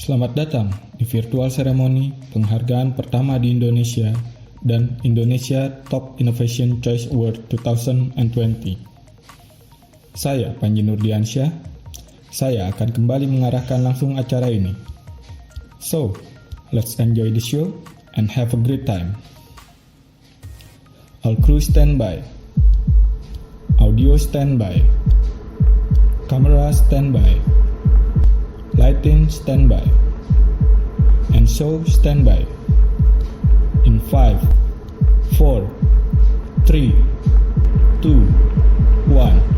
Selamat datang di virtual ceremony penghargaan pertama di Indonesia dan Indonesia Top Innovation Choice Award 2020. Saya Panji Nurdiansyah. Saya akan kembali mengarahkan langsung acara ini. So, let's enjoy the show and have a great time. All crew standby. Audio standby. Camera standby. Lighting standby. And show standby. In 5, 4, 3, 2, 1.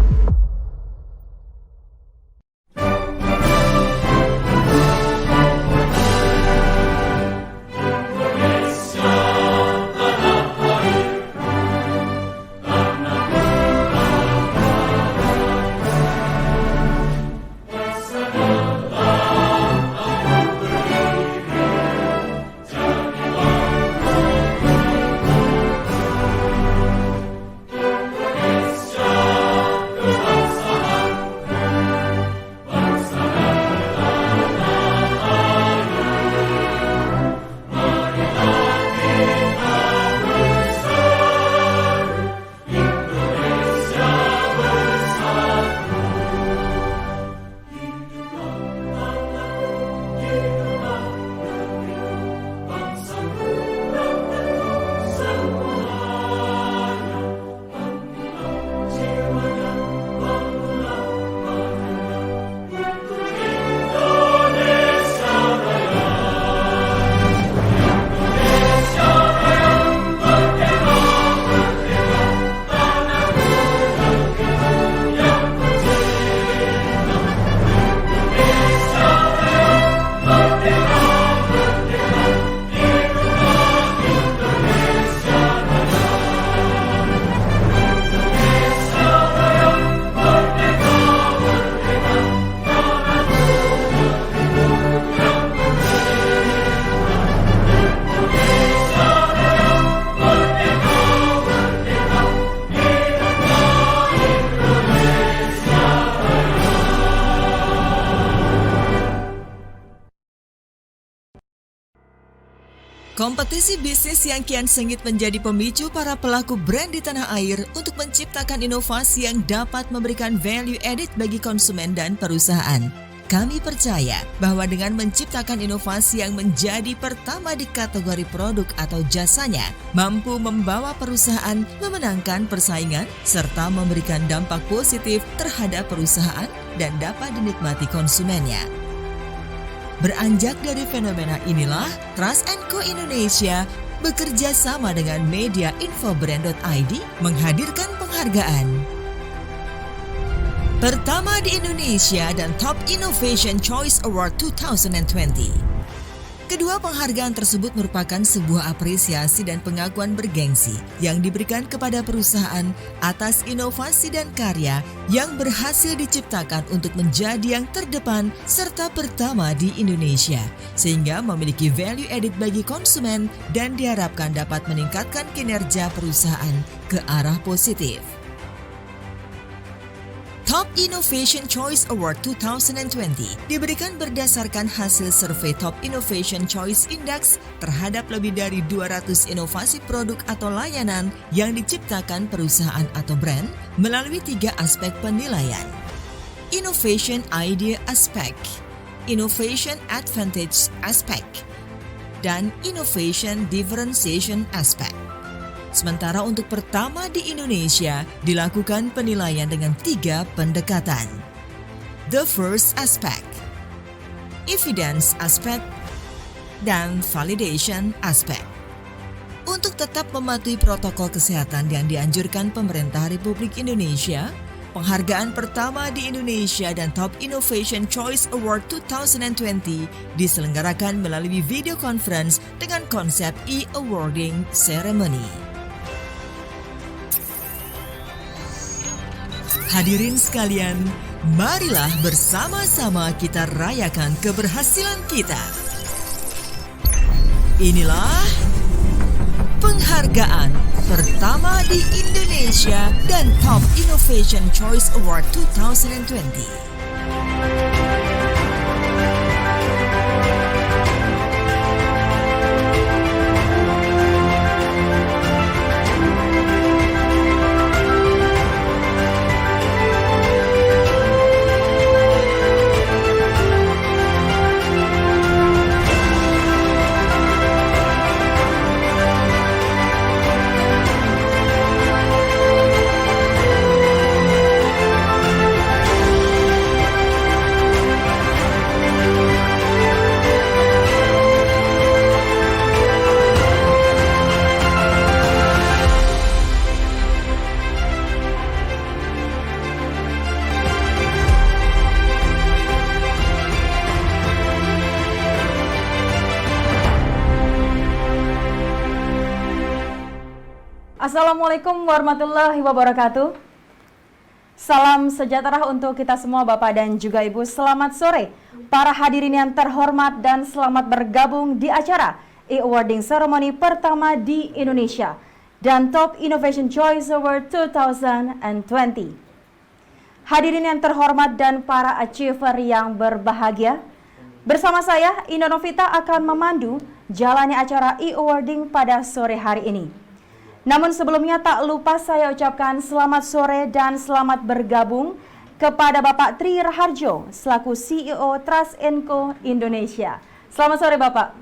Kompetisi bisnis yang kian sengit menjadi pemicu para pelaku brand di tanah air untuk menciptakan inovasi yang dapat memberikan value added bagi konsumen dan perusahaan. Kami percaya bahwa dengan menciptakan inovasi yang menjadi pertama di kategori produk atau jasanya, mampu membawa perusahaan memenangkan persaingan serta memberikan dampak positif terhadap perusahaan dan dapat dinikmati konsumennya. Beranjak dari fenomena inilah, Trust & Co Indonesia bekerja sama dengan media infobrand.id menghadirkan penghargaan pertama di Indonesia dan Top Innovation Choice Award 2020. Kedua penghargaan tersebut merupakan sebuah apresiasi dan pengakuan bergengsi yang diberikan kepada perusahaan atas inovasi dan karya yang berhasil diciptakan untuk menjadi yang terdepan serta pertama di Indonesia, sehingga memiliki value added bagi konsumen dan diharapkan dapat meningkatkan kinerja perusahaan ke arah positif. Top Innovation Choice Award 2020 diberikan berdasarkan hasil survei Top Innovation Choice Index terhadap lebih dari 200 inovasi produk atau layanan yang diciptakan perusahaan atau brand melalui 3 aspek penilaian. Innovation Idea Aspect, Innovation Advantage Aspect, dan Innovation Differentiation Aspect. Sementara untuk pertama di Indonesia dilakukan penilaian dengan 3 pendekatan. The first aspect, evidence aspect, dan validation aspect. Untuk tetap mematuhi protokol kesehatan yang dianjurkan pemerintah Republik Indonesia, penghargaan pertama di Indonesia dan Top Innovation Choice Award 2020 diselenggarakan melalui video conference dengan konsep e-awarding ceremony. Hadirin sekalian, marilah bersama-sama kita rayakan keberhasilan kita. Inilah penghargaan pertama di Indonesia dan Top Innovation Choice Award 2020. Assalamualaikum warahmatullahi wabarakatuh. Salam sejahtera untuk kita semua Bapak dan juga Ibu. Selamat sore para hadirin yang terhormat dan selamat bergabung di acara e-awarding ceremony pertama di Indonesia dan Top Innovation Choice Award 2020. Hadirin yang terhormat dan para achiever yang berbahagia, bersama saya Indah Novita akan memandu jalannya acara e-awarding pada sore hari ini. Namun sebelumnya tak lupa saya ucapkan selamat sore dan selamat bergabung kepada Bapak Tri Raharjo selaku CEO Trust & Co Indonesia. Selamat sore Bapak.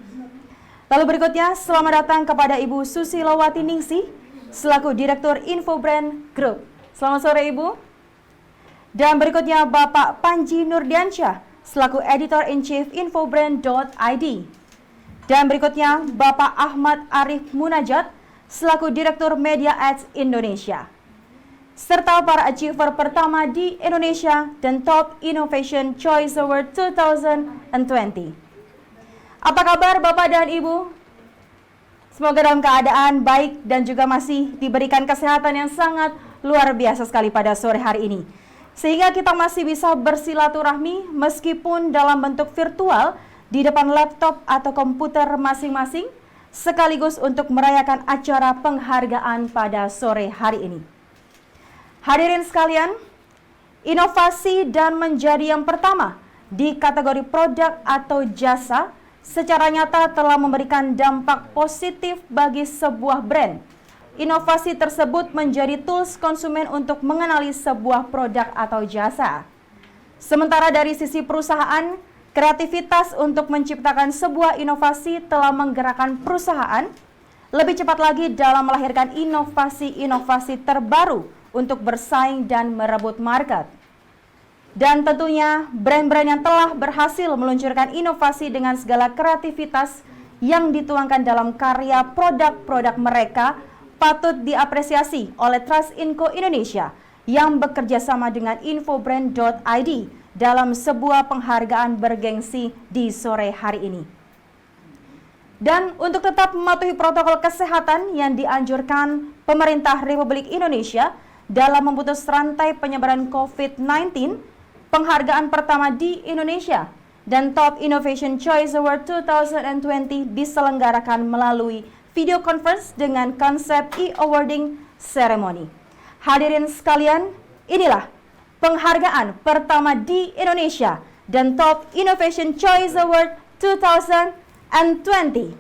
Lalu berikutnya selamat datang kepada Ibu Susilowati Ningsih selaku Direktur Infobrand Group. Selamat sore Ibu. Dan berikutnya Bapak Panji Nurdiansyah selaku Editor-in-Chief Infobrand.id. Dan berikutnya Bapak Ahmad Arif Munajat selaku Direktur Media Ads Indonesia, serta para achiever pertama di Indonesia dan Top Innovation Choice Award 2020. Apa kabar Bapak dan Ibu? Semoga dalam keadaan baik dan juga masih diberikan kesehatan yang sangat luar biasa sekali pada sore hari ini. Sehingga kita masih bisa bersilaturahmi meskipun dalam bentuk virtual di depan laptop atau komputer masing-masing, sekaligus untuk merayakan acara penghargaan pada sore hari ini. Hadirin sekalian, inovasi dan menjadi yang pertama di kategori produk atau jasa secara nyata telah memberikan dampak positif bagi sebuah brand. Inovasi tersebut menjadi tools konsumen untuk mengenali sebuah produk atau jasa. Sementara dari sisi perusahaan, kreativitas untuk menciptakan sebuah inovasi telah menggerakkan perusahaan lebih cepat lagi dalam melahirkan inovasi-inovasi terbaru untuk bersaing dan merebut market. Dan tentunya brand-brand yang telah berhasil meluncurkan inovasi dengan segala kreativitas yang dituangkan dalam karya produk-produk mereka patut diapresiasi oleh Trust & Co Indonesia yang bekerja sama dengan Infobrand.id dalam sebuah penghargaan bergengsi di sore hari ini. Dan untuk tetap mematuhi protokol kesehatan yang dianjurkan pemerintah Republik Indonesia dalam memutus rantai penyebaran COVID-19, penghargaan pertama di Indonesia dan Top Innovation Choice Award 2020 diselenggarakan melalui video conference dengan konsep e-awarding ceremony. Hadirin sekalian, inilah penghargaan pertama di Indonesia dan Top Innovation Choice Award 2020.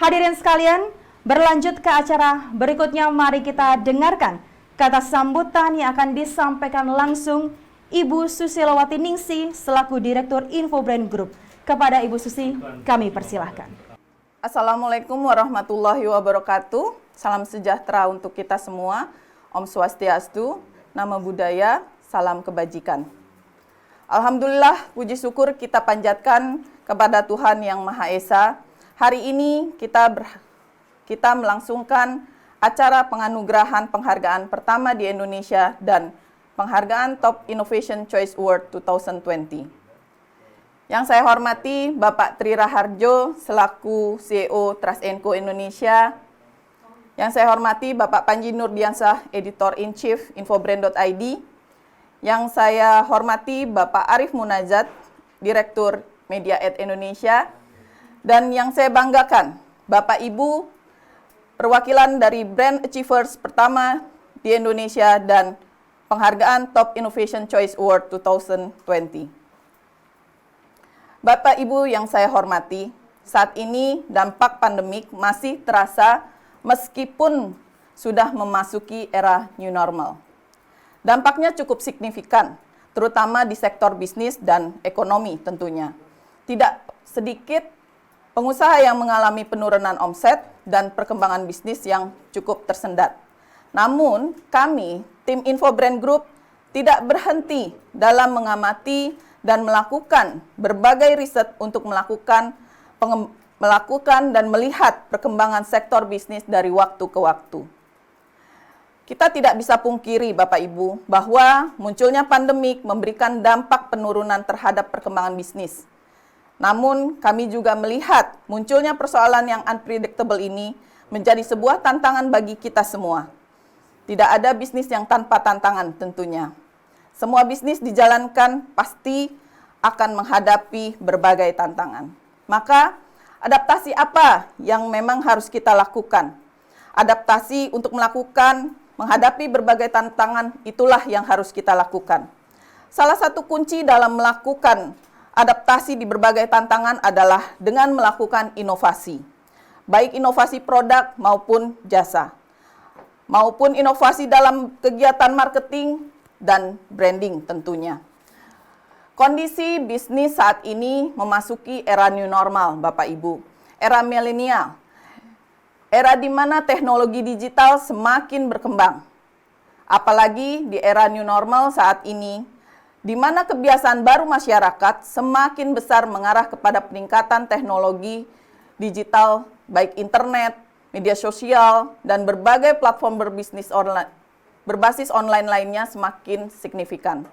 Hadirin sekalian, berlanjut ke acara berikutnya, mari kita dengarkan kata sambutan yang akan disampaikan langsung Ibu Susilowati Ningsih selaku Direktur Infobrand Group. Kepada Ibu Susi, kami persilahkan. Assalamualaikum warahmatullahi wabarakatuh. Salam sejahtera untuk kita semua. Om Swastiastu, Namo Buddhaya, salam kebajikan. Alhamdulillah, puji syukur kita panjatkan kepada Tuhan Yang Maha Esa. Hari ini kita melangsungkan acara penganugerahan penghargaan pertama di Indonesia dan penghargaan Top Innovation Choice Award 2020. Yang saya hormati Bapak Tri Raharjo selaku CEO Trust & Co Indonesia. Yang saya hormati Bapak Panji Nurdiansyah, Editor-in-Chief Infobrand.id. Yang saya hormati Bapak Arif Munajat, Direktur Media Ads Indonesia. Dan yang saya banggakan, Bapak Ibu, perwakilan dari Brand Achievers pertama di Indonesia dan penghargaan Top Innovation Choice Award 2020. Bapak Ibu yang saya hormati, saat ini dampak pandemik masih terasa meskipun sudah memasuki era new normal. Dampaknya cukup signifikan, terutama di sektor bisnis dan ekonomi tentunya. Tidak sedikit pengusaha yang mengalami penurunan omset dan perkembangan bisnis yang cukup tersendat. Namun, kami, tim Infobrand Group, tidak berhenti dalam mengamati dan melakukan berbagai riset untuk melakukan dan melihat perkembangan sektor bisnis dari waktu ke waktu. Kita tidak bisa pungkiri, Bapak Ibu, bahwa munculnya pandemik memberikan dampak penurunan terhadap perkembangan bisnis. Namun, kami juga melihat munculnya persoalan yang unpredictable ini menjadi sebuah tantangan bagi kita semua. Tidak ada bisnis yang tanpa tantangan tentunya. Semua bisnis dijalankan pasti akan menghadapi berbagai tantangan. Maka, adaptasi apa yang memang harus kita lakukan? Adaptasi untuk menghadapi berbagai tantangan itulah yang harus kita lakukan. Salah satu kunci dalam melakukan adaptasi di berbagai tantangan adalah dengan melakukan inovasi, baik inovasi produk maupun jasa, maupun inovasi dalam kegiatan marketing dan branding tentunya. Kondisi bisnis saat ini memasuki era new normal, Bapak Ibu, era milenial, era di mana teknologi digital semakin berkembang. Apalagi di era new normal saat ini, di mana kebiasaan baru masyarakat semakin besar mengarah kepada peningkatan teknologi digital, baik internet, media sosial, dan berbagai platform berbasis online lainnya semakin signifikan.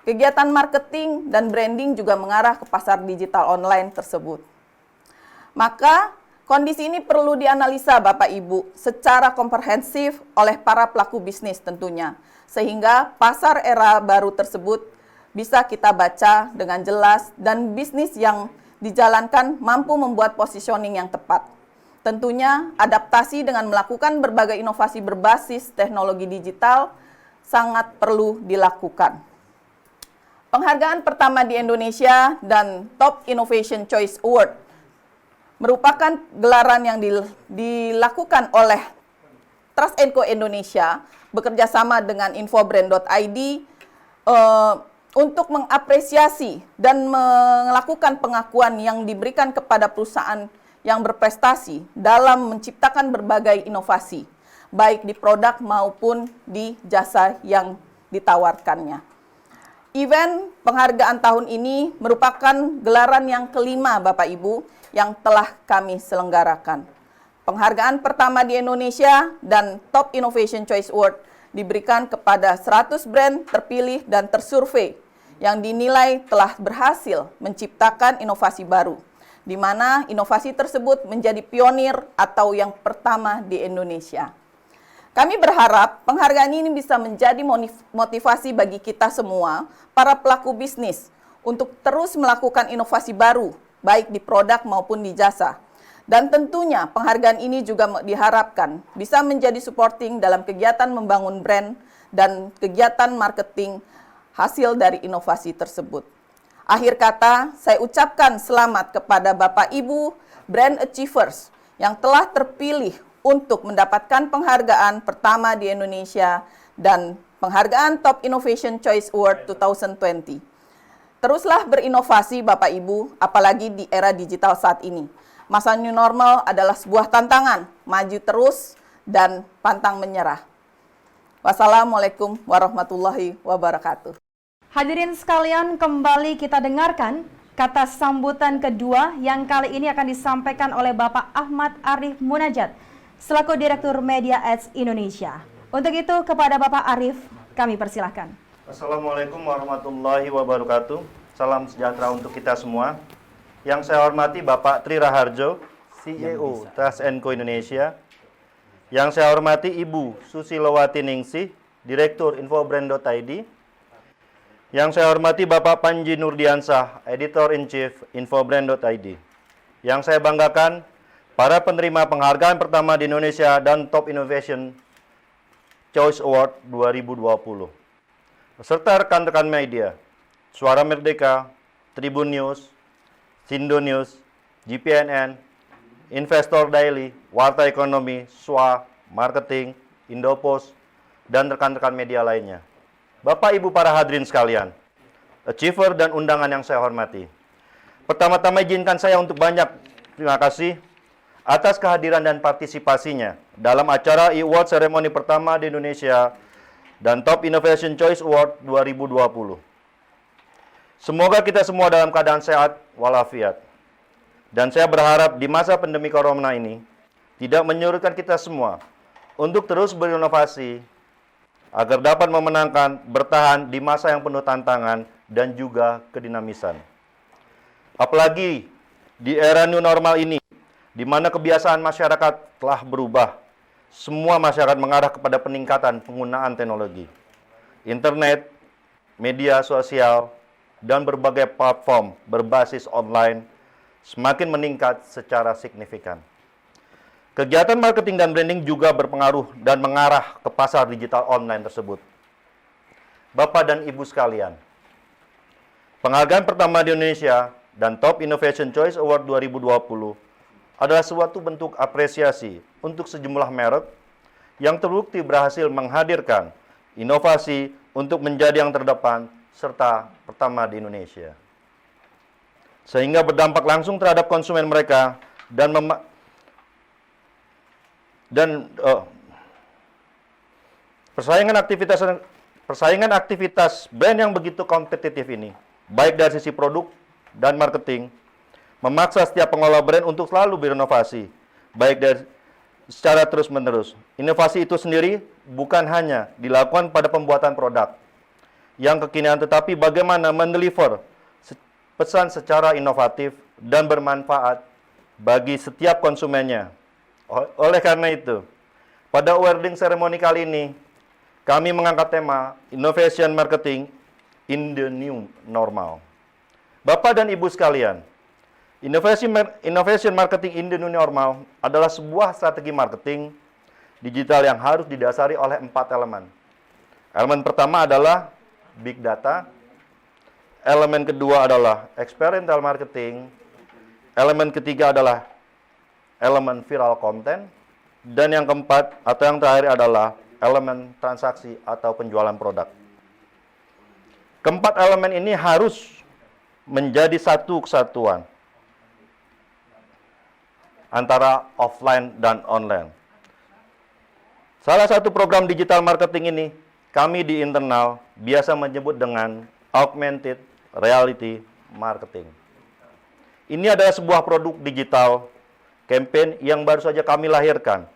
Kegiatan marketing dan branding juga mengarah ke pasar digital online tersebut. Maka, kondisi ini perlu dianalisa Bapak Ibu secara komprehensif oleh para pelaku bisnis tentunya, sehingga pasar era baru tersebut bisa kita baca dengan jelas dan bisnis yang dijalankan mampu membuat positioning yang tepat. Tentunya adaptasi dengan melakukan berbagai inovasi berbasis teknologi digital sangat perlu dilakukan. Penghargaan pertama di Indonesia dan Top Innovation Choice Award merupakan gelaran yang dilakukan oleh Trust & Co Indonesia bekerjasama dengan infobrand.id untuk mengapresiasi dan melakukan pengakuan yang diberikan kepada perusahaan yang berprestasi dalam menciptakan berbagai inovasi, baik di produk maupun di jasa yang ditawarkannya. Event penghargaan tahun ini merupakan gelaran yang kelima, Bapak Ibu, yang telah kami selenggarakan. Penghargaan pertama di Indonesia dan Top Innovation Choice Award diberikan kepada 100 brand terpilih dan tersurvei yang dinilai telah berhasil menciptakan inovasi baru, di mana inovasi tersebut menjadi pionir atau yang pertama di Indonesia. Kami berharap penghargaan ini bisa menjadi motivasi bagi kita semua, para pelaku bisnis, untuk terus melakukan inovasi baru, baik di produk maupun di jasa. Dan tentunya penghargaan ini juga diharapkan bisa menjadi supporting dalam kegiatan membangun brand dan kegiatan marketing hasil dari inovasi tersebut. Akhir kata, saya ucapkan selamat kepada Bapak Ibu Brand Achievers yang telah terpilih untuk mendapatkan penghargaan pertama di Indonesia dan penghargaan Top Innovation Choice Award 2020. Teruslah berinovasi Bapak Ibu, apalagi di era digital saat ini. Masa new normal adalah sebuah tantangan, maju terus dan pantang menyerah. Wassalamualaikum warahmatullahi wabarakatuh. Hadirin sekalian, kembali kita dengarkan kata sambutan kedua yang kali ini akan disampaikan oleh Bapak Ahmad Arif Munajat, selaku Direktur Media Ads Indonesia. Untuk itu, kepada Bapak Arif, kami persilahkan. Assalamualaikum warahmatullahi wabarakatuh. Salam sejahtera untuk kita semua. Yang saya hormati Bapak Tri Raharjo, CEO Trust & Co Indonesia. Yang saya hormati Ibu Susilowati Ningsih, Direktur Infobrand.id. Yang saya hormati Bapak Panji Nurdiansah, Editor-in-Chief Infobrand.id. Yang saya banggakan, para penerima penghargaan pertama di Indonesia dan Top Innovation Choice Award 2020. Beserta rekan-rekan media, Suara Merdeka, Tribun News, Sindo News, GPNN, Investor Daily, Warta Ekonomi, SWA, Marketing, Indopos, dan rekan-rekan media lainnya. Bapak Ibu para hadirin sekalian, achiever dan undangan yang saya hormati. Pertama-tama izinkan saya untuk banyak terima kasih atas kehadiran dan partisipasinya dalam acara e-award seremoni pertama di Indonesia dan Top Innovation Choice Award 2020. Semoga kita semua dalam keadaan sehat walafiat. Dan saya berharap di masa pandemi corona ini tidak menyurutkan kita semua untuk terus berinovasi agar dapat memenangkan bertahan di masa yang penuh tantangan dan juga kedinamisan. Apalagi di era new normal ini, di mana kebiasaan masyarakat telah berubah. Semua masyarakat mengarah kepada peningkatan penggunaan teknologi. Internet, media sosial, dan berbagai platform berbasis online semakin meningkat secara signifikan. Kegiatan marketing dan branding juga berpengaruh dan mengarah ke pasar digital online tersebut. Bapak dan Ibu sekalian, penghargaan pertama di Indonesia dan Top Innovation Choice Award 2020 adalah suatu bentuk apresiasi untuk sejumlah merek yang terbukti berhasil menghadirkan inovasi untuk menjadi yang terdepan serta pertama di Indonesia. Sehingga berdampak langsung terhadap konsumen mereka persaingan aktivitas brand yang begitu kompetitif ini, baik dari sisi produk dan marketing, memaksa setiap pengelola brand untuk selalu berinovasi, baik dari secara terus-menerus. Inovasi itu sendiri bukan hanya dilakukan pada pembuatan produk yang kekinian, tetapi bagaimana mendeliver pesan secara inovatif dan bermanfaat bagi setiap konsumennya. Oleh karena itu, pada awarding ceremony kali ini, kami mengangkat tema Innovation Marketing in the New Normal. Bapak dan Ibu sekalian, Innovation Marketing in the New Normal adalah sebuah strategi marketing digital yang harus didasari oleh 4 elemen. Elemen pertama adalah Big Data, elemen kedua adalah Experiential Marketing, elemen ketiga adalah elemen Viral Content, dan yang keempat atau yang terakhir adalah elemen transaksi atau penjualan produk. Keempat elemen ini harus menjadi satu kesatuan antara offline dan online. Salah satu program digital marketing ini, kami di internal biasa menyebut dengan augmented reality marketing. Ini adalah sebuah produk digital campaign yang baru saja kami lahirkan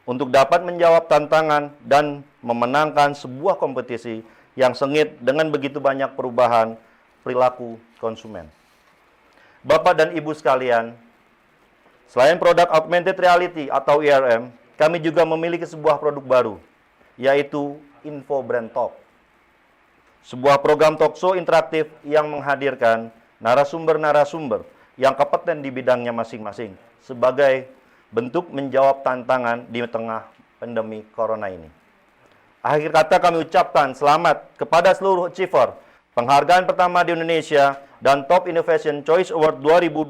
untuk dapat menjawab tantangan dan memenangkan sebuah kompetisi yang sengit dengan begitu banyak perubahan perilaku konsumen. Bapak dan Ibu sekalian, selain produk augmented reality atau ARM, kami juga memiliki sebuah produk baru, yaitu Info Brand Talk. Sebuah program talk show interaktif yang menghadirkan narasumber-narasumber yang kompeten di bidangnya masing-masing sebagai bentuk menjawab tantangan di tengah pandemi corona ini. Akhir kata kami ucapkan selamat kepada seluruh achiever penghargaan pertama di Indonesia dan Top Innovation Choice Award 2020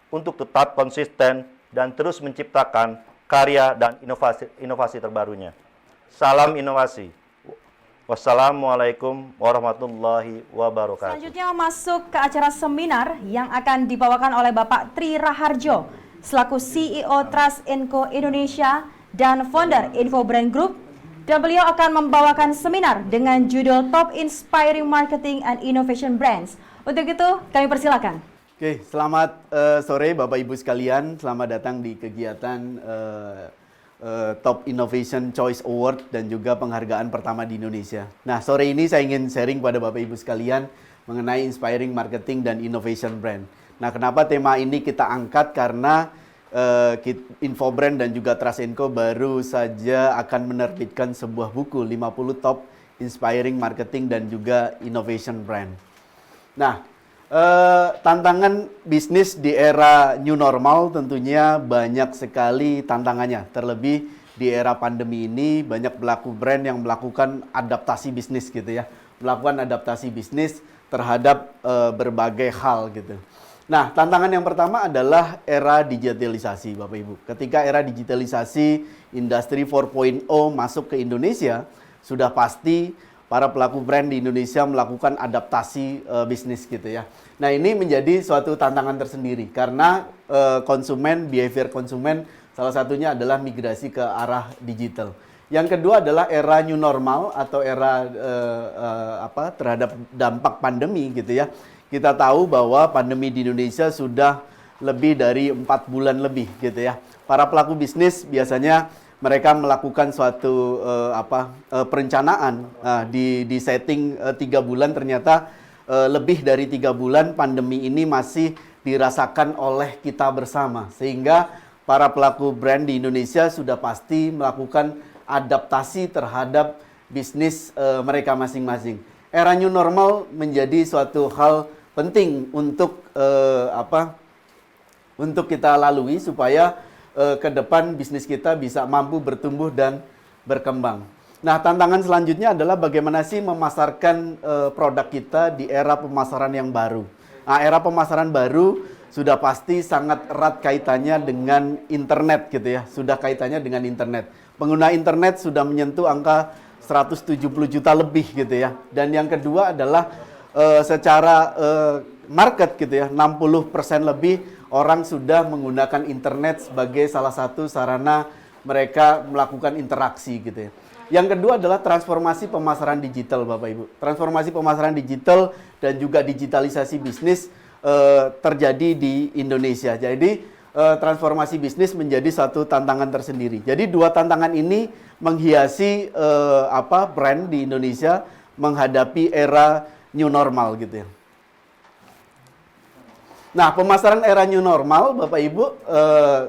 untuk tetap konsisten dan terus menciptakan karya dan inovasi terbarunya. Salam inovasi. Wassalamualaikum warahmatullahi wabarakatuh. Selanjutnya masuk ke acara seminar yang akan dibawakan oleh Bapak Tri Raharjo selaku CEO Trust & Co Indonesia dan founder Info Brand Group, dan beliau akan membawakan seminar dengan judul Top Inspiring Marketing and Innovation Brands. Untuk itu kami persilakan. Oke, selamat sore Bapak Ibu sekalian, selamat datang di kegiatan Top Innovation Choice Award dan juga penghargaan pertama di Indonesia. Nah, sore ini saya ingin sharing pada Bapak Ibu sekalian mengenai Inspiring Marketing dan Innovation Brand. Nah, kenapa tema ini kita angkat? Karena Info Brand dan juga Trust & Co baru saja akan menerbitkan sebuah buku 50 Top Inspiring Marketing dan juga Innovation Brand. Nah, tantangan bisnis di era new normal tentunya banyak sekali tantangannya. Terlebih di era pandemi ini banyak pelaku brand yang melakukan adaptasi bisnis gitu ya. Melakukan adaptasi bisnis terhadap berbagai hal gitu. Nah, tantangan yang pertama adalah era digitalisasi Bapak Ibu. Ketika era digitalisasi industri 4.0 masuk ke Indonesia, sudah pasti para pelaku brand di Indonesia melakukan adaptasi bisnis gitu ya. Nah, ini menjadi suatu tantangan tersendiri karena behavior konsumen salah satunya adalah migrasi ke arah digital. Yang kedua adalah era new normal atau era terhadap dampak pandemi gitu ya. Kita tahu bahwa pandemi di Indonesia sudah lebih dari 4 bulan lebih gitu ya. Para pelaku bisnis biasanya mereka melakukan suatu perencanaan di setting 3 bulan, ternyata lebih dari 3 bulan pandemi ini masih dirasakan oleh kita bersama. Sehingga para pelaku brand di Indonesia sudah pasti melakukan adaptasi terhadap bisnis mereka masing-masing. Era new normal menjadi suatu hal penting untuk untuk kita lalui supaya ke depan bisnis kita bisa mampu bertumbuh dan berkembang. Nah, tantangan selanjutnya adalah bagaimana sih memasarkan produk kita di era pemasaran yang baru. Nah, era pemasaran baru sudah pasti sangat erat kaitannya dengan internet gitu ya. Sudah kaitannya dengan internet. Pengguna internet sudah menyentuh angka 170 juta lebih gitu ya. Dan yang kedua adalah secara market gitu ya, 60% lebih orang sudah menggunakan internet sebagai salah satu sarana mereka melakukan interaksi gitu ya. Yang kedua adalah transformasi pemasaran digital, Bapak Ibu. Transformasi pemasaran digital dan juga digitalisasi bisnis terjadi di Indonesia. Jadi transformasi bisnis menjadi satu tantangan tersendiri. Jadi dua tantangan ini menghiasi brand di Indonesia menghadapi era new normal gitu ya. Nah, pemasaran era new normal, Bapak Ibu,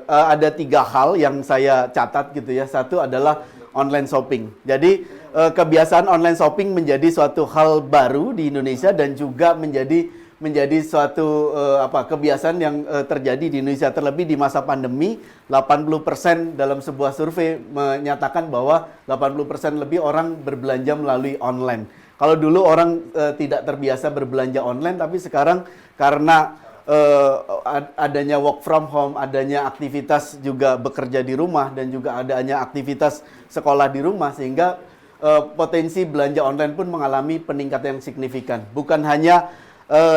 ada 3 hal yang saya catat gitu ya. Satu adalah online shopping. Jadi kebiasaan online shopping menjadi suatu hal baru di Indonesia dan juga menjadi suatu kebiasaan yang terjadi di Indonesia, terlebih di masa pandemi. 80% dalam sebuah survei menyatakan bahwa 80% lebih orang berbelanja melalui online. Kalau dulu orang tidak terbiasa berbelanja online, tapi sekarang karena adanya work from home, adanya aktivitas juga bekerja di rumah, dan juga adanya aktivitas sekolah di rumah, sehingga potensi belanja online pun mengalami peningkatan yang signifikan. Bukan hanya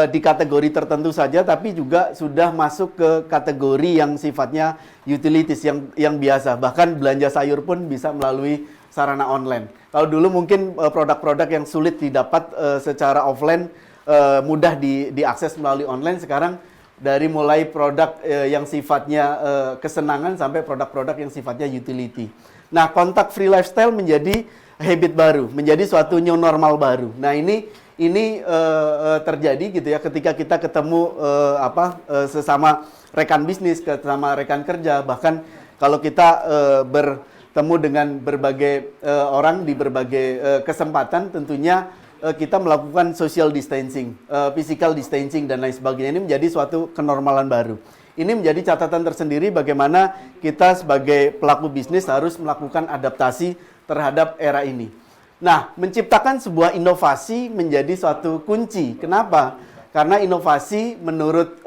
di kategori tertentu saja, tapi juga sudah masuk ke kategori yang sifatnya utilities, yang biasa. Bahkan belanja sayur pun bisa melalui sarana online. Kalau dulu mungkin produk-produk yang sulit didapat secara offline mudah diakses melalui online. Sekarang dari mulai produk yang sifatnya kesenangan sampai produk-produk yang sifatnya utility. Nah, kontak free lifestyle menjadi habit baru, menjadi suatu new normal baru. Nah, ini terjadi gitu ya ketika kita ketemu sesama rekan bisnis, sesama rekan kerja, bahkan kalau kita bertemu dengan berbagai orang di berbagai kesempatan, tentunya kita melakukan social distancing, physical distancing dan lain sebagainya. Ini menjadi suatu kenormalan baru. Ini menjadi catatan tersendiri bagaimana kita sebagai pelaku bisnis harus melakukan adaptasi terhadap era ini. Nah, menciptakan sebuah inovasi menjadi suatu kunci. Kenapa? Karena inovasi menurut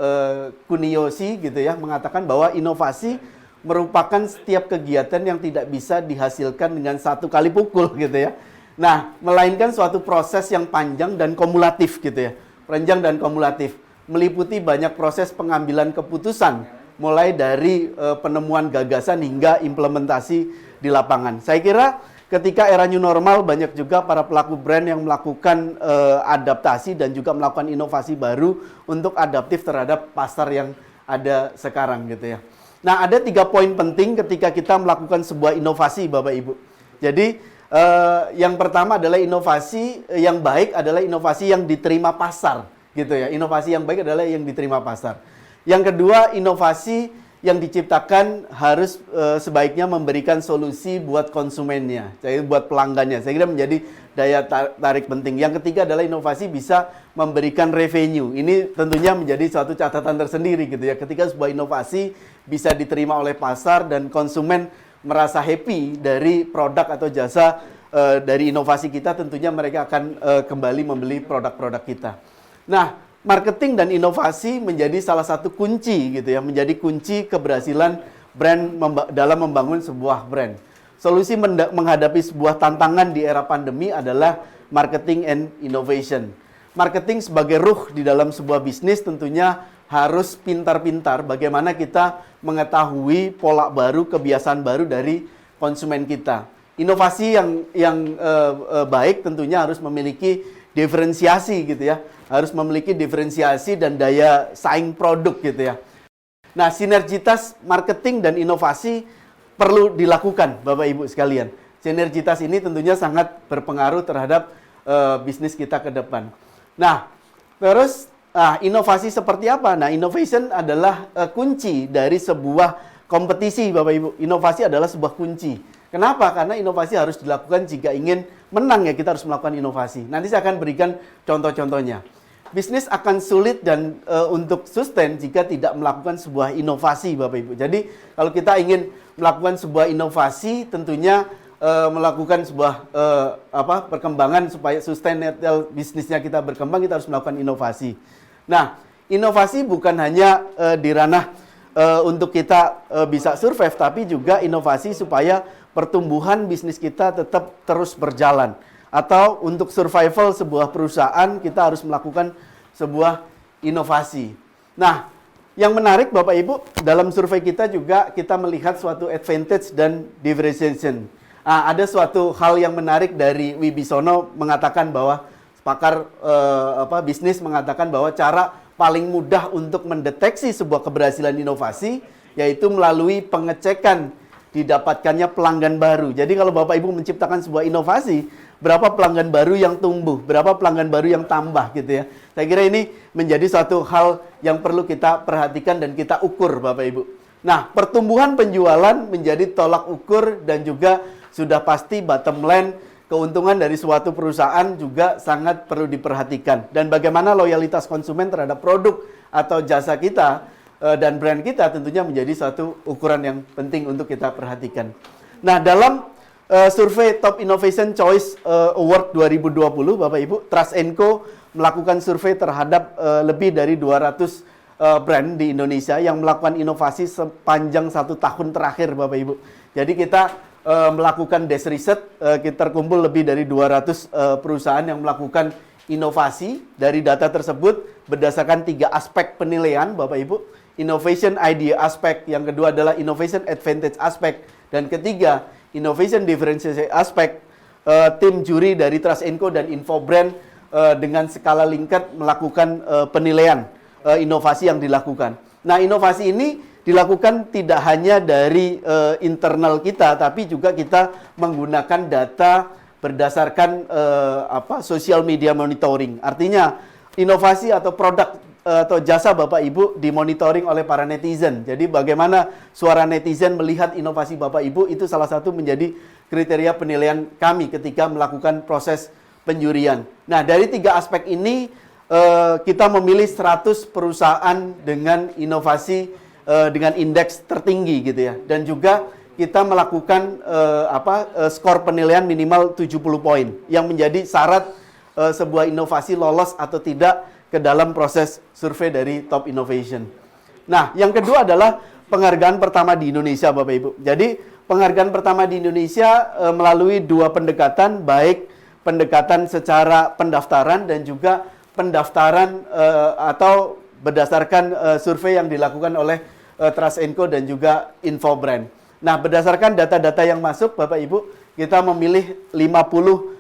Kuniyoshi gitu ya, mengatakan bahwa inovasi merupakan setiap kegiatan yang tidak bisa dihasilkan dengan satu kali pukul gitu ya. Nah, melainkan suatu proses yang panjang dan kumulatif gitu ya. Panjang dan kumulatif, meliputi banyak proses pengambilan keputusan, mulai dari penemuan gagasan hingga implementasi di lapangan. Saya kira ketika era new normal, banyak juga para pelaku brand yang melakukan adaptasi dan juga melakukan inovasi baru untuk adaptif terhadap pasar yang ada sekarang gitu ya. Nah, ada 3 poin penting ketika kita melakukan sebuah inovasi, Bapak Ibu. Jadi yang pertama adalah inovasi yang baik adalah inovasi yang diterima pasar gitu ya. Inovasi yang baik adalah yang diterima pasar. Yang kedua, inovasi yang diciptakan harus sebaiknya memberikan solusi buat konsumennya, jadi buat pelanggannya. Saya kira menjadi daya tarik penting. Yang ketiga adalah inovasi bisa memberikan revenue. Ini tentunya menjadi suatu catatan tersendiri gitu ya. Ketika sebuah inovasi bisa diterima oleh pasar dan konsumen merasa happy dari produk atau jasa dari inovasi kita, tentunya mereka akan kembali membeli produk-produk kita. Nah, marketing dan inovasi menjadi salah satu kunci gitu ya, menjadi kunci keberhasilan brand dalam membangun sebuah brand. Solusi menghadapi sebuah tantangan di era pandemi adalah marketing and innovation. Marketing sebagai ruh di dalam sebuah bisnis tentunya harus pintar-pintar bagaimana kita mengetahui pola baru, kebiasaan baru dari konsumen kita. Inovasi yang baik tentunya harus memiliki diferensiasi gitu ya, harus memiliki diferensiasi dan daya saing produk gitu ya. Nah, sinergitas marketing dan inovasi perlu dilakukan, Bapak Ibu sekalian. Sinergitas ini tentunya sangat berpengaruh terhadap bisnis kita ke depan. Nah, Terus inovasi seperti apa? Nah, innovation adalah kunci dari sebuah kompetisi, Bapak Ibu. Inovasi adalah sebuah kunci. Kenapa? Karena inovasi harus dilakukan jika ingin menang, ya kita harus melakukan inovasi. Nanti saya akan berikan contoh-contohnya. Bisnis akan sulit dan untuk sustain jika tidak melakukan sebuah inovasi, Bapak Ibu. Jadi kalau kita ingin melakukan sebuah inovasi, tentunya melakukan sebuah perkembangan supaya sustainable bisnisnya kita berkembang, kita harus melakukan inovasi. Nah, inovasi bukan hanya di ranah untuk kita bisa survive, tapi juga inovasi supaya pertumbuhan bisnis kita tetap terus berjalan. Atau untuk survival sebuah perusahaan, kita harus melakukan sebuah inovasi. Nah, yang menarik Bapak Ibu, dalam survei kita juga kita melihat suatu advantage dan differentiation. Ada suatu hal yang menarik dari Wibisono mengatakan bahwa pakar bisnis mengatakan bahwa cara paling mudah untuk mendeteksi sebuah keberhasilan inovasi yaitu melalui pengecekan didapatkannya pelanggan baru. Jadi kalau Bapak Ibu menciptakan sebuah inovasi, berapa pelanggan baru yang tumbuh, berapa pelanggan baru yang tambah gitu ya. Saya kira ini menjadi suatu hal yang perlu kita perhatikan dan kita ukur Bapak Ibu. Nah, pertumbuhan penjualan menjadi tolak ukur dan juga sudah pasti bottom line keuntungan dari suatu perusahaan juga sangat perlu diperhatikan. Dan bagaimana loyalitas konsumen terhadap produk atau jasa kita dan brand kita tentunya menjadi suatu ukuran yang penting untuk kita perhatikan. Nah, dalam survei Top Innovation Choice Award 2020, Bapak Ibu, Trust & Co melakukan survei terhadap lebih dari 200 brand di Indonesia yang melakukan inovasi sepanjang 1 tahun terakhir, Bapak Ibu. Jadi kita melakukan desk riset, kita terkumpul lebih dari 200 perusahaan yang melakukan inovasi. Dari data tersebut berdasarkan 3 aspek penilaian, Bapak Ibu. Innovation idea aspek, yang kedua adalah innovation advantage aspek, dan ketiga innovation differentiation aspek. Tim juri dari Trust & Co dan Infobrand dengan skala Likert melakukan penilaian inovasi yang dilakukan. Nah, inovasi ini dilakukan tidak hanya dari internal kita, tapi juga kita menggunakan data berdasarkan social media monitoring. Artinya inovasi atau produk atau jasa Bapak Ibu dimonitoring oleh para netizen. Jadi bagaimana suara netizen melihat inovasi Bapak Ibu itu salah satu menjadi kriteria penilaian kami ketika melakukan proses penjurian. Nah, dari 3 aspek ini kita memilih 100 perusahaan dengan inovasi dengan indeks tertinggi gitu ya. Dan juga kita melakukan skor penilaian minimal 70 poin yang menjadi syarat sebuah inovasi lolos atau tidak ke dalam proses survei dari Top Innovation. Nah, yang kedua adalah penghargaan pertama di Indonesia, Bapak Ibu. Jadi, penghargaan pertama di Indonesia melalui 2 pendekatan, baik pendekatan secara pendaftaran dan juga pendaftaran atau berdasarkan survei yang dilakukan oleh Trust & Co dan juga Infobrand. Nah, berdasarkan data-data yang masuk, Bapak Ibu, kita memilih 50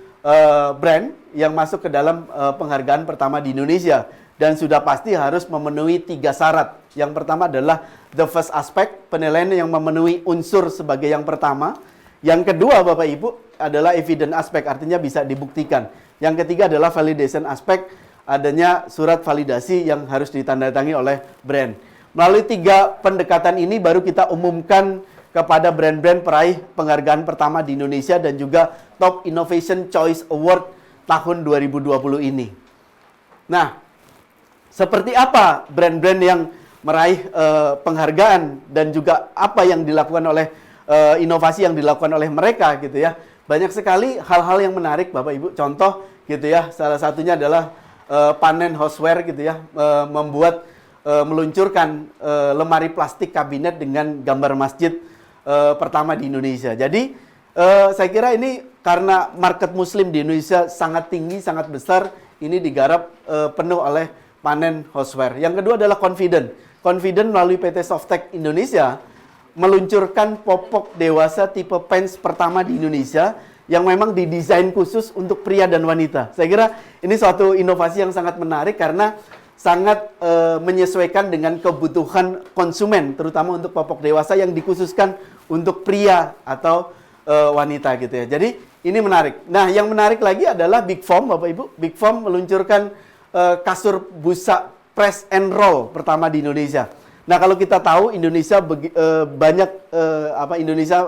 brand yang masuk ke dalam penghargaan pertama di Indonesia. Dan sudah pasti harus memenuhi 3 syarat. Yang pertama adalah the first aspect, penilaian yang memenuhi unsur sebagai yang pertama. Yang kedua, Bapak Ibu, adalah evidence aspect, artinya bisa dibuktikan. Yang ketiga adalah validation aspect, adanya surat validasi yang harus ditandatangani oleh brand. Melalui 3 pendekatan ini baru kita umumkan kepada brand-brand peraih penghargaan pertama di Indonesia dan juga Top Innovation Choice Award tahun 2020 ini. Nah, seperti apa brand-brand yang meraih penghargaan dan juga apa yang dilakukan oleh inovasi yang dilakukan oleh mereka gitu ya. Banyak sekali hal-hal yang menarik Bapak Ibu. Contoh gitu ya, salah satunya adalah Panen Houseware gitu ya, meluncurkan lemari plastik kabinet dengan gambar masjid pertama di Indonesia. Jadi saya kira ini karena market muslim di Indonesia sangat tinggi, sangat besar, ini digarap penuh oleh Panen Houseware. Yang kedua adalah Confident. Confident melalui PT Softtek Indonesia meluncurkan popok dewasa tipe pants pertama di Indonesia yang memang didesain khusus untuk pria dan wanita. Saya kira ini suatu inovasi yang sangat menarik karena sangat menyesuaikan dengan kebutuhan konsumen, terutama untuk popok dewasa yang dikhususkan untuk pria atau wanita gitu ya. Jadi ini menarik. Nah, yang menarik lagi adalah Big Foam, Bapak Ibu. Big Foam meluncurkan kasur busa press and roll pertama di Indonesia. Nah, kalau kita tahu Indonesia Indonesia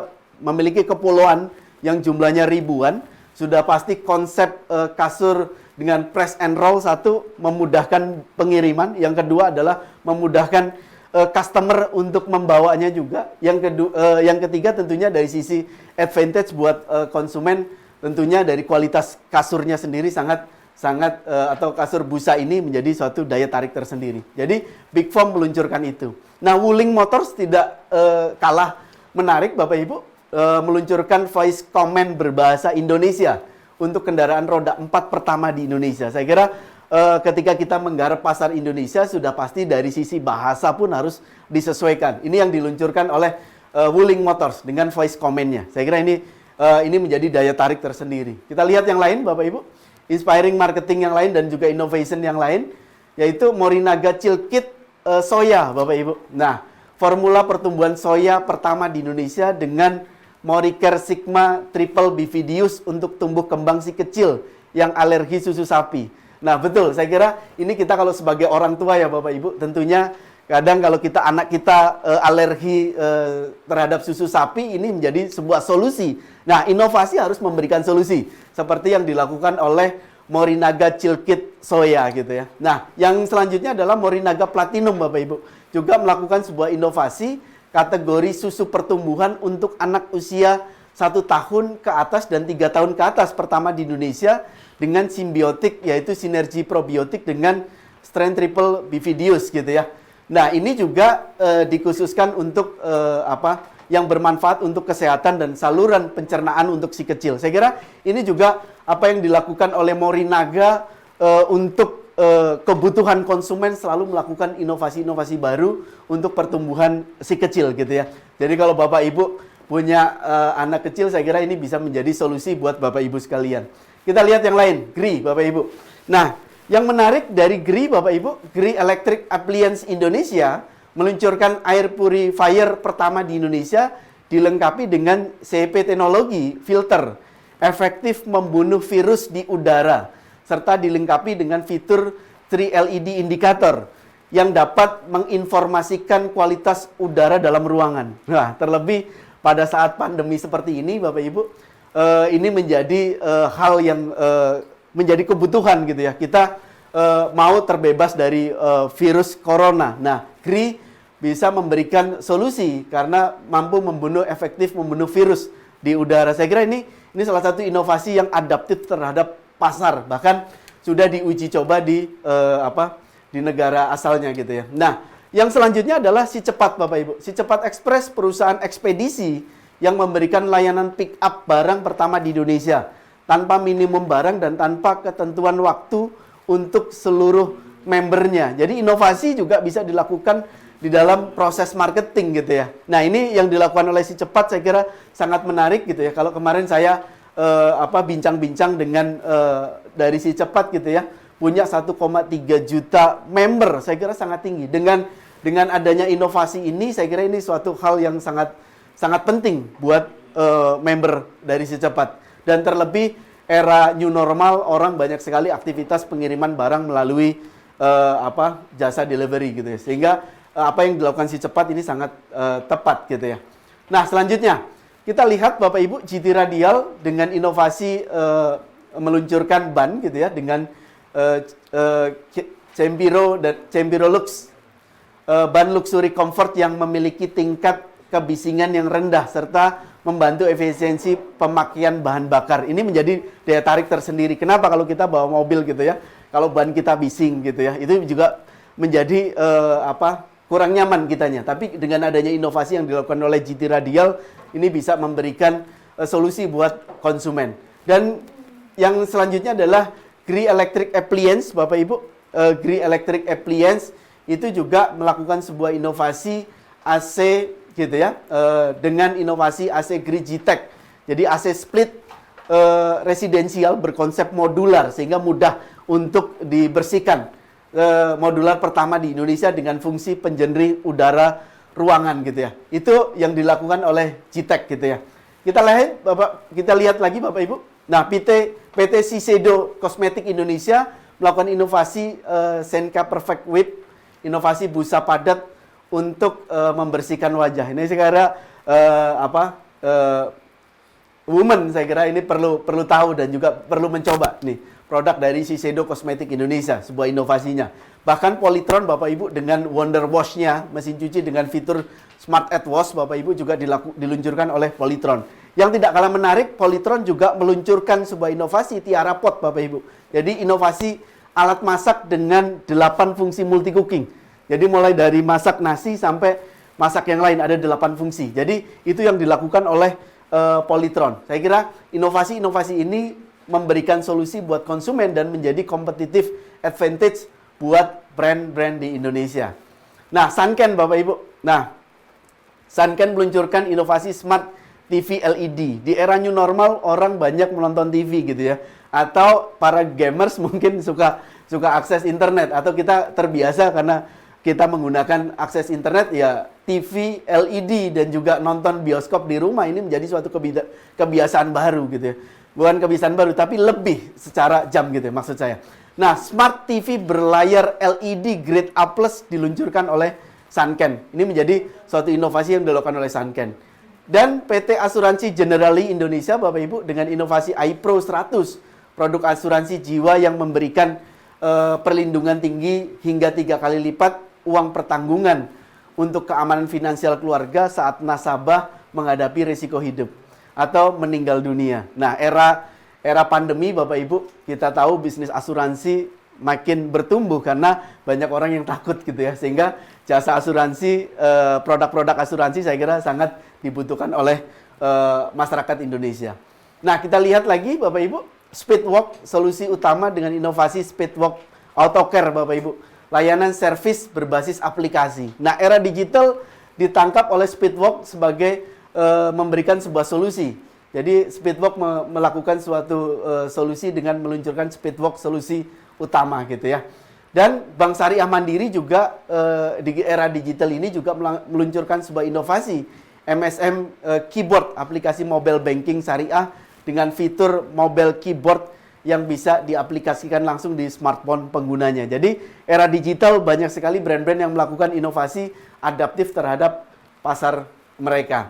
memiliki kepulauan yang jumlahnya ribuan, sudah pasti konsep kasur dengan press and roll satu memudahkan pengiriman, yang kedua adalah memudahkan customer untuk membawanya juga. Yang ketiga tentunya dari sisi advantage buat konsumen, tentunya dari kualitas kasurnya sendiri atau kasur busa ini menjadi suatu daya tarik tersendiri. Jadi Big Foam meluncurkan itu. Nah, Wuling Motors tidak kalah menarik Bapak Ibu, meluncurkan voice command berbahasa Indonesia untuk kendaraan roda 4 pertama di Indonesia. Saya kira ketika kita menggarap pasar Indonesia, sudah pasti dari sisi bahasa pun harus disesuaikan. Ini yang diluncurkan oleh Wuling Motors dengan voice command-nya. Saya kira ini menjadi daya tarik tersendiri. Kita lihat yang lain Bapak Ibu, inspiring marketing yang lain dan juga innovation yang lain, yaitu Morinaga Chill Kit soya Bapak Ibu. Nah, formula pertumbuhan soya pertama di Indonesia dengan Moricare Sigma Triple Bifidius untuk tumbuh kembang si kecil yang alergi susu sapi. Nah, betul, saya kira ini kita kalau sebagai orang tua ya Bapak Ibu, tentunya kadang kalau anak kita alergi terhadap susu sapi, ini menjadi sebuah solusi. Nah, inovasi harus memberikan solusi seperti yang dilakukan oleh Morinaga Chill Kit soya gitu ya. Nah, yang selanjutnya adalah Morinaga Platinum Bapak Ibu, juga melakukan sebuah inovasi kategori susu pertumbuhan untuk anak usia 1 tahun ke atas dan 3 tahun ke atas pertama di Indonesia dengan simbiotik, yaitu sinergi probiotik dengan strain triple bifidius gitu ya. Nah, ini juga dikhususkan untuk yang bermanfaat untuk kesehatan dan saluran pencernaan untuk si kecil. Saya kira ini juga apa yang dilakukan oleh Morinaga untuk kebutuhan konsumen, selalu melakukan inovasi-inovasi baru untuk pertumbuhan si kecil gitu ya. Jadi kalau Bapak Ibu punya anak kecil, saya kira ini bisa menjadi solusi buat Bapak Ibu sekalian. Kita lihat yang lain, GRI Bapak Ibu. Nah, yang menarik dari GRI Bapak Ibu, GRI Electric Appliance Indonesia meluncurkan air purifier pertama di Indonesia dilengkapi dengan CEP teknologi filter efektif membunuh virus di udara, serta dilengkapi dengan fitur 3 LED indikator yang dapat menginformasikan kualitas udara dalam ruangan. Nah, terlebih pada saat pandemi seperti ini Bapak Ibu, ini menjadi hal yang menjadi kebutuhan gitu ya. Kita mau terbebas dari virus corona. Nah, GRI bisa memberikan solusi karena mampu efektif membunuh virus di udara. Saya kira ini salah satu inovasi yang adaptif terhadap pasar, bahkan sudah diuji coba di negara asalnya gitu ya. Nah, yang selanjutnya adalah Si Cepat Bapak Ibu. Si Cepat Express, perusahaan ekspedisi yang memberikan layanan pick up barang pertama di Indonesia tanpa minimum barang dan tanpa ketentuan waktu untuk seluruh membernya. Jadi inovasi juga bisa dilakukan di dalam proses marketing gitu ya. Nah, ini yang dilakukan oleh Si Cepat saya kira sangat menarik gitu ya. Kalau kemarin saya bincang-bincang dengan dari Si Cepat gitu ya, punya 1,3 juta member, saya kira sangat tinggi. Dengan adanya inovasi ini, saya kira ini suatu hal yang sangat penting buat member dari Si Cepat. Dan terlebih era new normal, orang banyak sekali aktivitas pengiriman barang melalui jasa delivery gitu ya. Sehingga apa yang dilakukan Si Cepat ini sangat tepat gitu ya. Nah, selanjutnya kita lihat Bapak Ibu, GT Radial dengan inovasi meluncurkan ban gitu ya, dengan Cempiro dan Cempiro Lux, ban luxury comfort yang memiliki tingkat kebisingan yang rendah serta membantu efisiensi pemakaian bahan bakar. Ini menjadi daya tarik tersendiri. Kenapa kalau kita bawa mobil gitu ya, kalau ban kita bising gitu ya, itu juga menjadi kurang nyaman kitanya. Tapi dengan adanya inovasi yang dilakukan oleh GT Radial, ini bisa memberikan solusi buat konsumen. Dan yang selanjutnya adalah GRI Electric Appliance, Bapak Ibu. GRI Electric Appliance itu juga melakukan sebuah inovasi AC gitu ya, dengan inovasi AC GRI G-Tech. Jadi AC split residensial berkonsep modular sehingga mudah untuk dibersihkan. Modular pertama di Indonesia dengan fungsi penjernih udara ruangan gitu ya. Itu yang dilakukan oleh G-Tech gitu ya. Kita lihat lagi Bapak Ibu. Nah, PT Shiseido Kosmetik Indonesia melakukan inovasi Senka Perfect Whip, inovasi busa padat untuk membersihkan wajah. Ini saya kira women saya kira ini perlu tahu dan juga perlu mencoba nih produk dari Shiseido Cosmetic Indonesia, sebuah inovasinya. Bahkan Polytron Bapak Ibu dengan Wonder Wash-nya, mesin cuci dengan fitur Smart at Wash Bapak Ibu juga diluncurkan oleh Polytron. Yang tidak kalah menarik, Polytron juga meluncurkan sebuah inovasi Tiara Pot Bapak Ibu. Jadi inovasi alat masak dengan 8 fungsi multi cooking. Jadi mulai dari masak nasi sampai masak yang lain ada 8 fungsi. Jadi itu yang dilakukan oleh Polytron. Saya kira inovasi-inovasi ini memberikan solusi buat konsumen dan menjadi competitive advantage buat brand-brand di Indonesia. Nah, Sanken Bapak Ibu. Nah, Sanken meluncurkan inovasi Smart TV LED. Di era new normal orang banyak menonton TV gitu ya. Atau para gamers mungkin suka akses internet atau kita terbiasa karena kita menggunakan akses internet ya TV LED dan juga nonton bioskop di rumah ini menjadi suatu kebiasaan baru gitu ya. Bukan kebiasaan baru tapi lebih secara jam gitu ya maksud saya. Nah, Smart TV berlayar LED Grade A+ diluncurkan oleh Sanken. Ini menjadi suatu inovasi yang dilakukan oleh Sanken. Dan PT Asuransi Generali Indonesia Bapak Ibu dengan inovasi iPro 100, produk asuransi jiwa yang memberikan perlindungan tinggi hingga 3 kali lipat uang pertanggungan untuk keamanan finansial keluarga saat nasabah menghadapi risiko hidup atau meninggal dunia. Nah, era pandemi Bapak Ibu, kita tahu bisnis asuransi makin bertumbuh karena banyak orang yang takut gitu ya. Sehingga jasa asuransi, produk-produk asuransi saya kira sangat dibutuhkan oleh masyarakat Indonesia. Nah, kita lihat lagi Bapak Ibu, Speedwalk, solusi utama dengan inovasi Speedwalk Autocare Bapak Ibu. Layanan servis berbasis aplikasi. Nah, era digital ditangkap oleh Speedwalk sebagai memberikan sebuah solusi. Jadi Speedwalk melakukan suatu solusi dengan meluncurkan Speedwalk solusi utama gitu ya. Dan Bank Syariah Mandiri juga di era digital ini juga meluncurkan sebuah inovasi MSM Keyboard, aplikasi mobile banking syariah dengan fitur mobile keyboard yang bisa diaplikasikan langsung di smartphone penggunanya. Jadi era digital banyak sekali brand-brand yang melakukan inovasi adaptif terhadap pasar mereka.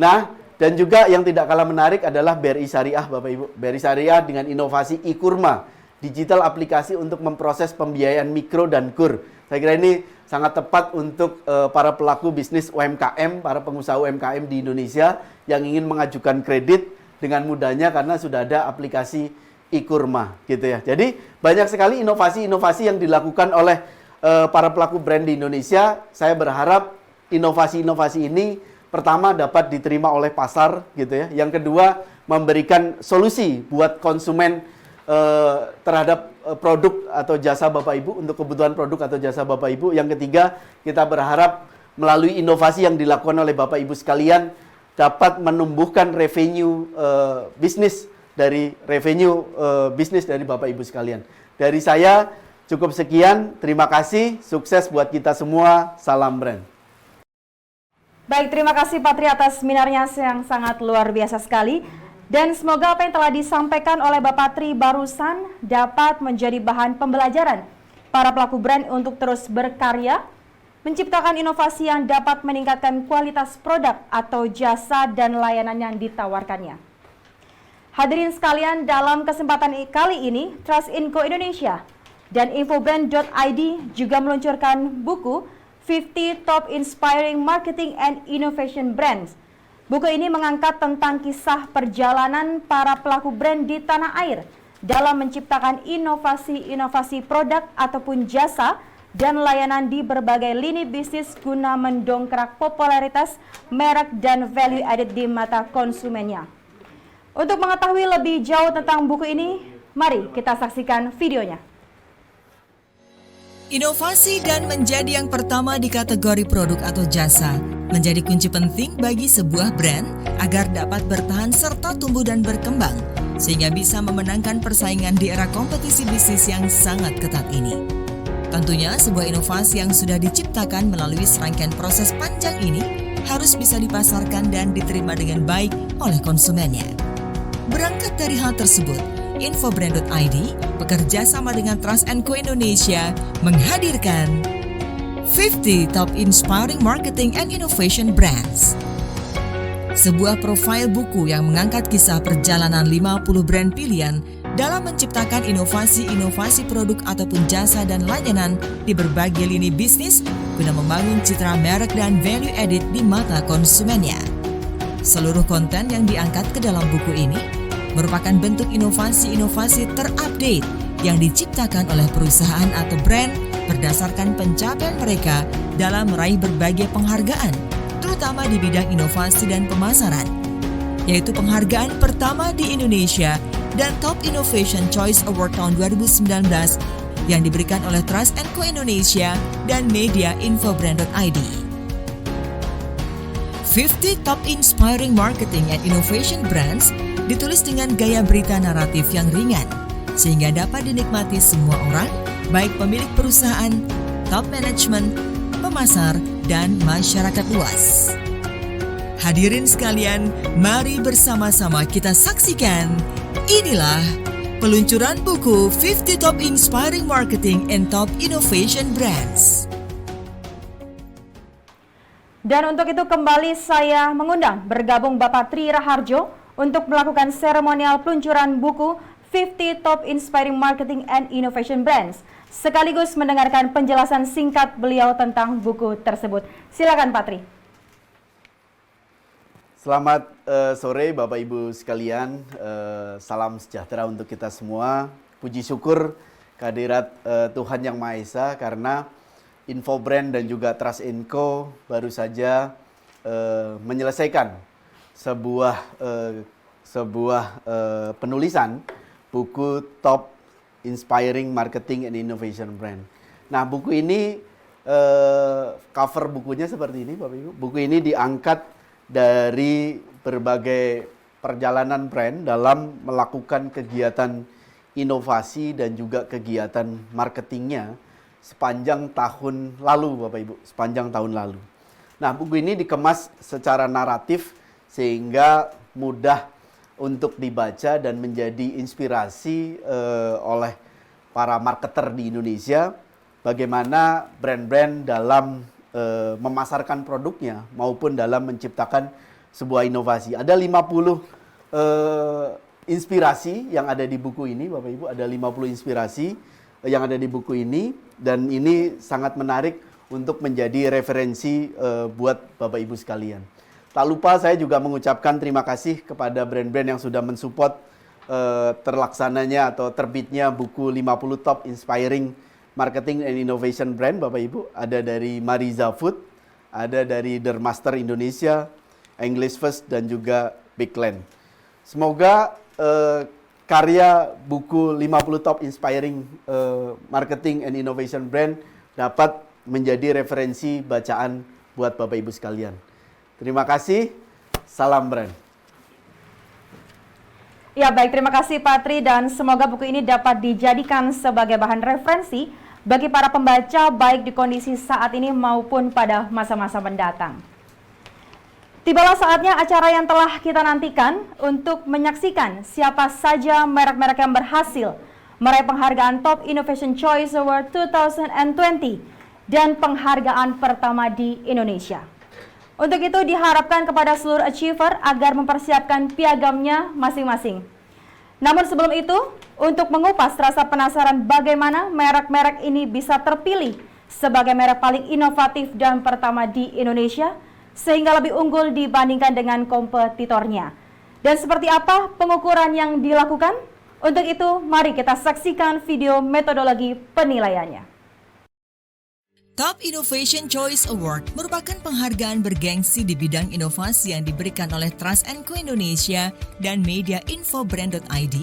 Nah, dan juga yang tidak kalah menarik adalah BRI Syariah Bapak Ibu. BRI Syariah dengan inovasi e-Kurma, digital aplikasi untuk memproses pembiayaan mikro dan kur. Saya kira ini sangat tepat untuk para pelaku bisnis UMKM, para pengusaha UMKM di Indonesia yang ingin mengajukan kredit dengan mudahnya karena sudah ada aplikasi e-Kurma gitu ya. Jadi banyak sekali inovasi-inovasi yang dilakukan oleh para pelaku brand di Indonesia. Saya berharap inovasi-inovasi ini pertama dapat diterima oleh pasar gitu ya. Yang kedua memberikan solusi buat konsumen terhadap produk atau jasa Bapak Ibu untuk kebutuhan produk atau jasa Bapak Ibu. Yang ketiga kita berharap melalui inovasi yang dilakukan oleh Bapak Ibu sekalian dapat menumbuhkan revenue bisnis dari Bapak Ibu sekalian. Dari saya cukup sekian. Terima kasih. Sukses buat kita semua. Salam brand. Baik, terima kasih Pak Tri atas minarnya yang sangat luar biasa sekali. Dan semoga apa yang telah disampaikan oleh Bapak Tri barusan dapat menjadi bahan pembelajaran para pelaku brand untuk terus berkarya, menciptakan inovasi yang dapat meningkatkan kualitas produk atau jasa dan layanan yang ditawarkannya. Hadirin sekalian, dalam kesempatan kali ini, Trust Inco Indonesia dan Infobrand.id juga meluncurkan buku 50 Top Inspiring Marketing and Innovation Brands. Buku ini mengangkat tentang kisah perjalanan para pelaku brand di tanah air dalam menciptakan inovasi-inovasi produk ataupun jasa dan layanan di berbagai lini bisnis guna mendongkrak popularitas merek dan value added di mata konsumennya. Untuk mengetahui lebih jauh tentang buku ini, mari kita saksikan videonya. Inovasi dan menjadi yang pertama di kategori produk atau jasa menjadi kunci penting bagi sebuah brand agar dapat bertahan serta tumbuh dan berkembang sehingga bisa memenangkan persaingan di era kompetisi bisnis yang sangat ketat ini. Tentunya sebuah inovasi yang sudah diciptakan melalui serangkaian proses panjang ini harus bisa dipasarkan dan diterima dengan baik oleh konsumennya. Berangkat dari hal tersebut, Infobrand.id bekerja sama dengan Trust & Co Indonesia menghadirkan 50 Top Inspiring Marketing and Innovation Brands. Sebuah profil buku yang mengangkat kisah perjalanan 50 brand pilihan dalam menciptakan inovasi-inovasi produk ataupun jasa dan layanan di berbagai lini bisnis guna membangun citra merek dan value added di mata konsumennya. Seluruh konten yang diangkat ke dalam buku ini merupakan bentuk inovasi-inovasi terupdate yang diciptakan oleh perusahaan atau brand berdasarkan pencapaian mereka dalam meraih berbagai penghargaan, terutama di bidang inovasi dan pemasaran, yaitu penghargaan pertama di Indonesia dan Top Innovation Choice Award tahun 2019 yang diberikan oleh Trust & Co Indonesia dan media Infobrand.id. 50 Top Inspiring Marketing and Innovation Brands ditulis dengan gaya berita naratif yang ringan, sehingga dapat dinikmati semua orang, baik pemilik perusahaan, top management, pemasar, dan masyarakat luas. Hadirin sekalian, mari bersama-sama kita saksikan. Inilah peluncuran buku 50 Top Inspiring Marketing and Top Innovation Brands. Dan untuk itu kembali saya mengundang bergabung Bapak Tri Raharjo untuk melakukan seremonial peluncuran buku 50 Top Inspiring Marketing and Innovation Brands, sekaligus mendengarkan penjelasan singkat beliau tentang buku tersebut. Silakan Pak Tri. Selamat sore Bapak Ibu sekalian, salam sejahtera untuk kita semua. Puji syukur kehadirat Tuhan Yang Maha Esa karena Infobrand dan juga Trust & Co baru saja menyelesaikan sebuah penulisan buku Top Inspiring Marketing and Innovation Brand. Nah, buku ini cover bukunya seperti ini, Bapak Ibu. Buku ini diangkat dari berbagai perjalanan brand dalam melakukan kegiatan inovasi dan juga kegiatan marketingnya sepanjang tahun lalu, Bapak Ibu, sepanjang tahun lalu. Nah, buku ini dikemas secara naratif sehingga mudah untuk dibaca dan menjadi inspirasi oleh para marketer di Indonesia bagaimana brand-brand dalam memasarkan produknya maupun dalam menciptakan sebuah inovasi. Ada 50 inspirasi yang ada di buku ini, Bapak Ibu, ada 50 inspirasi yang ada di buku ini, dan ini sangat menarik untuk menjadi referensi buat Bapak Ibu sekalian. Tak lupa saya juga mengucapkan terima kasih kepada brand-brand yang sudah mensupport terlaksananya atau terbitnya buku 50 Top Inspiring Marketing and Innovation Brand, Bapak Ibu. Ada dari Mariza Food, ada dari Dermaster Indonesia, English First, dan juga Big Land. Semoga karya buku 50 Top Inspiring Marketing and Innovation Brand dapat menjadi referensi bacaan buat Bapak Ibu sekalian. Terima kasih, salam brand. Ya baik, terima kasih Pak Tri, dan semoga buku ini dapat dijadikan sebagai bahan referensi bagi para pembaca baik di kondisi saat ini maupun pada masa-masa mendatang. Tibalah saatnya acara yang telah kita nantikan untuk menyaksikan siapa saja merek-merek yang berhasil meraih penghargaan Top Innovation Choice Award 2020 dan penghargaan pertama di Indonesia. Untuk itu diharapkan kepada seluruh achiever agar mempersiapkan piagamnya masing-masing. Namun sebelum itu, untuk mengupas rasa penasaran bagaimana merek-merek ini bisa terpilih sebagai merek paling inovatif dan pertama di Indonesia, sehingga lebih unggul dibandingkan dengan kompetitornya. Dan seperti apa pengukuran yang dilakukan? Untuk itu, mari kita saksikan video metodologi penilaiannya. Top Innovation Choice Award merupakan penghargaan bergengsi di bidang inovasi yang diberikan oleh Trust & Co Indonesia dan media Infobrand.id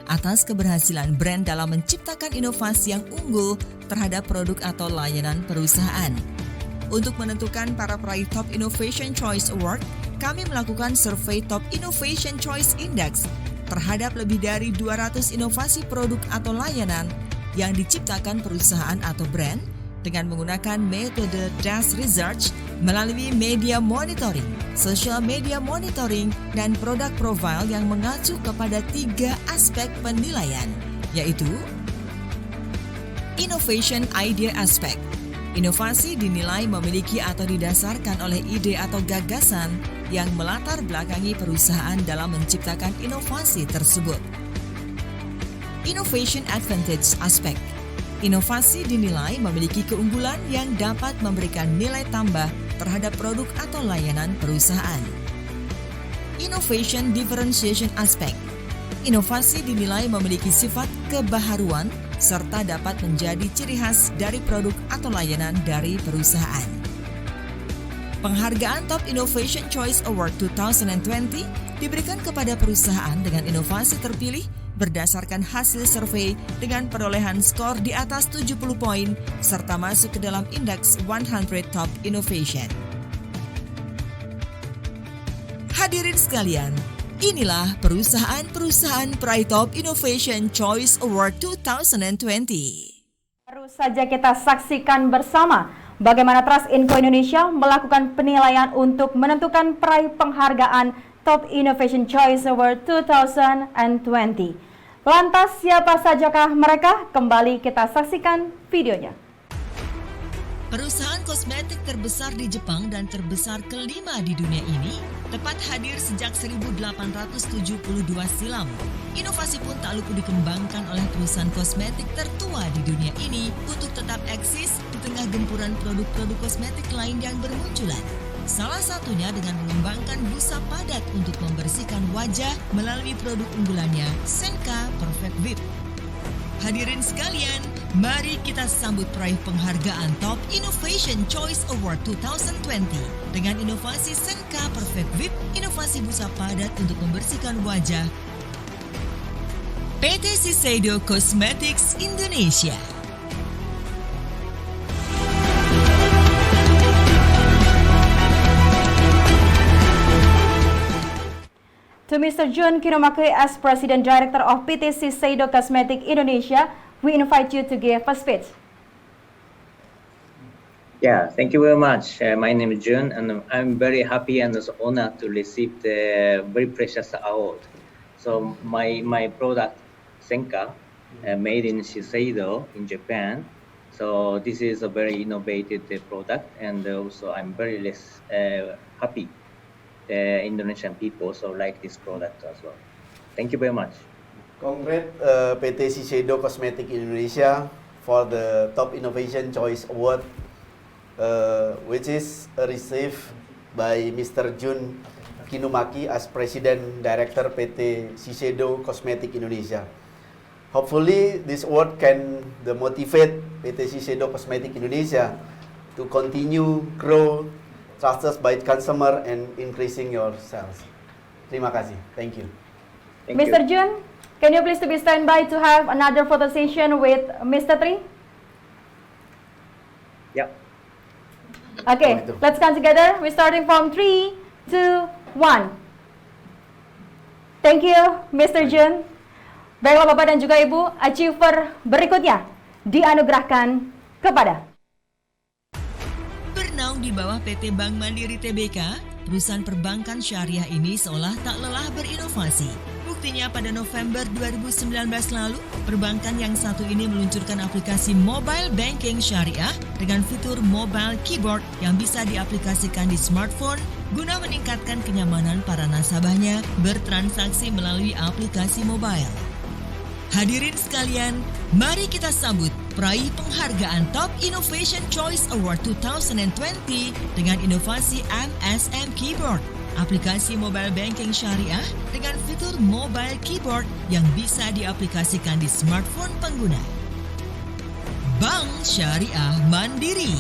atas keberhasilan brand dalam menciptakan inovasi yang unggul terhadap produk atau layanan perusahaan. Untuk menentukan para peraih Top Innovation Choice Award, kami melakukan survei Top Innovation Choice Index terhadap lebih dari 200 inovasi produk atau layanan yang diciptakan perusahaan atau brand dengan menggunakan metode desk research melalui media monitoring, social media monitoring, dan produk profile yang mengacu kepada 3 aspek penilaian, yaitu Innovation Idea Aspect. Inovasi dinilai memiliki atau didasarkan oleh ide atau gagasan yang melatar belakangi perusahaan dalam menciptakan inovasi tersebut. Innovation Advantage Aspect. Inovasi dinilai memiliki keunggulan yang dapat memberikan nilai tambah terhadap produk atau layanan perusahaan. Innovation Differentiation Aspect. Inovasi dinilai memiliki sifat kebaharuan serta dapat menjadi ciri khas dari produk atau layanan dari perusahaan. Penghargaan Top Innovation Choice Award 2020 diberikan kepada perusahaan dengan inovasi terpilih berdasarkan hasil survei dengan perolehan skor di atas 70 poin serta masuk ke dalam indeks 100 Top Innovation. Hadirin sekalian, inilah perusahaan-perusahaan peraih Top Innovation Choice Award 2020. Baru saja kita saksikan bersama bagaimana Trust Info Indonesia melakukan penilaian untuk menentukan peraih penghargaan Top Innovation Choice Award 2020. Lantas siapa sajakah mereka? Kembali kita saksikan videonya. Perusahaan kosmetik terbesar di Jepang dan terbesar kelima di dunia ini tepat hadir sejak 1872 silam. Inovasi pun tak luput dikembangkan oleh perusahaan kosmetik tertua di dunia ini untuk tetap eksis di tengah gempuran produk-produk kosmetik lain yang bermunculan. Salah satunya dengan mengembangkan busa padat untuk membersihkan wajah melalui produk unggulannya, Senka Perfect Whip. Hadirin sekalian, mari kita sambut peraih penghargaan Top Innovation Choice Award 2020 dengan inovasi Senka Perfect Whip, inovasi busa padat untuk membersihkan wajah. PT Shiseido Cosmetics Indonesia. To Mr. Jun Kinomake as President Director of PT Shiseido Cosmetics Indonesia, we invite you to give a speech. Yeah, thank you very much. My name is Jun, and I'm very happy and also honored to receive the very precious award. So my product, Senka, made in Shiseido in Japan. So this is a very innovative product, and also I'm very happy the Indonesian people so like this product as well. Thank you very much. Congrats PT Shiseido Cosmetics Indonesia for the Top Innovation Choice Award, which is received by Mr. Jun Kinumaki as President Director PT Shiseido Cosmetics Indonesia. Hopefully, this award can motivate PT Shiseido Cosmetics Indonesia to continue grow trusted by consumer and increasing your sales. Terima kasih. Thank you. Thank Mr. you. Jun, can you please to be standby to have another photo session with Mr. Tri? Yep. Okay, let's come together. We're starting from 3, 2, 1. Thank you, Mr. Jun. Baiklah Bapak dan juga Ibu, achiever berikutnya dianugerahkan kepada Bernaung di bawah PT Bank Mandiri Tbk, perusahaan perbankan syariah ini seolah tak lelah berinovasi. Buktinya pada November 2019 lalu, perbankan yang satu ini meluncurkan aplikasi mobile banking syariah dengan fitur mobile keyboard yang bisa diaplikasikan di smartphone guna meningkatkan kenyamanan para nasabahnya bertransaksi melalui aplikasi mobile. Hadirin sekalian, mari kita sambut peraih penghargaan Top Innovation Choice Award 2020 dengan inovasi MSM Keyboard, aplikasi mobile banking syariah dengan fitur mobile keyboard yang bisa diaplikasikan di smartphone pengguna. Bank Syariah Mandiri.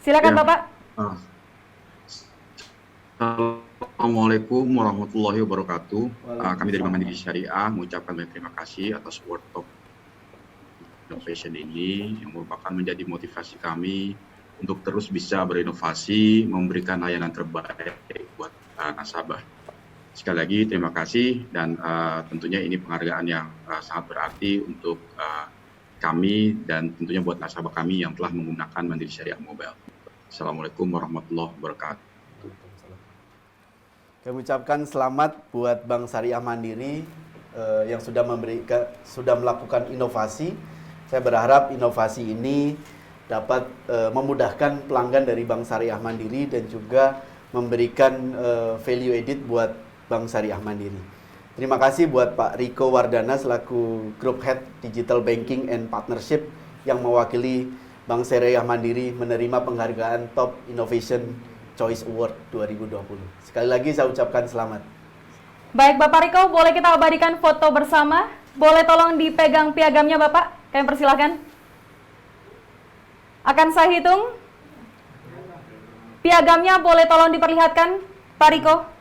Silakan Ya. Bapak. Assalamualaikum warahmatullahi wabarakatuh. Kami dari Bank Mandiri Syariah mengucapkan banyak terima kasih atas award Top Innovation ini yang merupakan menjadi motivasi kami untuk terus bisa berinovasi, memberikan layanan terbaik buat nasabah. Sekali lagi terima kasih dan tentunya ini penghargaan yang sangat berarti untuk kami dan tentunya buat nasabah kami yang telah menggunakan Mandiri Syariah Mobile. Assalamualaikum warahmatullahi wabarakatuh. Kami ucapkan selamat buat Bank Syariah Mandiri yang sudah melakukan inovasi. Saya berharap inovasi ini dapat memudahkan pelanggan dari Bank Syariah Mandiri dan juga memberikan value added buat Bank Syariah Mandiri. Terima kasih buat Pak Riko Wardana selaku Group Head Digital Banking and Partnership yang mewakili Bank Syariah Mandiri menerima penghargaan Top Innovation Choice Award 2020. Sekali lagi saya ucapkan selamat. Baik Bapak Riko, boleh kita abadikan foto bersama? Boleh tolong dipegang piagamnya Bapak? Kami persilahkan. Akan saya hitung. Piagamnya boleh tolong diperlihatkan, Pak Riko?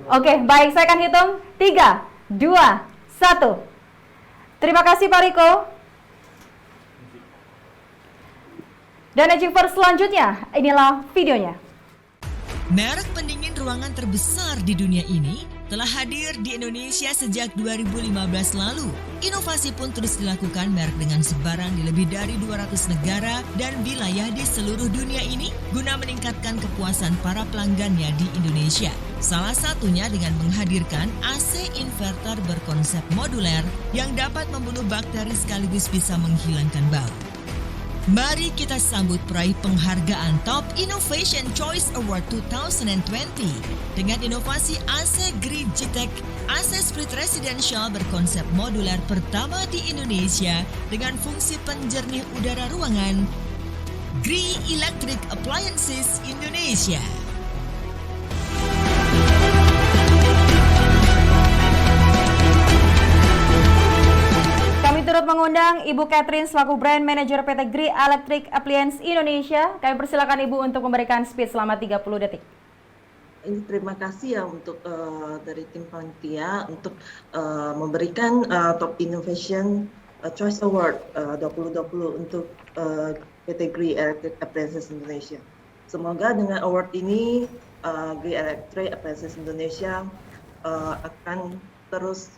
Oke, baik, saya akan hitung 3, 2, 1. Terima kasih Pak Riko. Dan achiever selanjutnya, inilah videonya. Merek pendingin ruangan terbesar di dunia ini telah hadir di Indonesia sejak 2015 lalu. Inovasi pun terus dilakukan merek dengan sebaran di lebih dari 200 negara dan wilayah di seluruh dunia ini guna meningkatkan kepuasan para pelanggannya di Indonesia. Salah satunya dengan menghadirkan AC inverter berkonsep moduler yang dapat membunuh bakteri sekaligus bisa menghilangkan bau. Mari kita sambut peraih penghargaan Top Innovation Choice Award 2020 dengan inovasi AC GRI G-Tech, AC Split Residential berkonsep modular pertama di Indonesia dengan fungsi penjernih udara ruangan, GRI Electric Appliances Indonesia. Turut mengundang Ibu Catherine selaku Brand Manager PT GRI Electric Appliance Indonesia. Kami persilakan Ibu untuk memberikan speech selama 30 detik. Ini terima kasih ya untuk dari tim panitia untuk memberikan Top Innovation Choice Award 2020 untuk PT GRI Electric Appliances Indonesia. Semoga dengan award ini GRI Electric Appliances Indonesia akan terus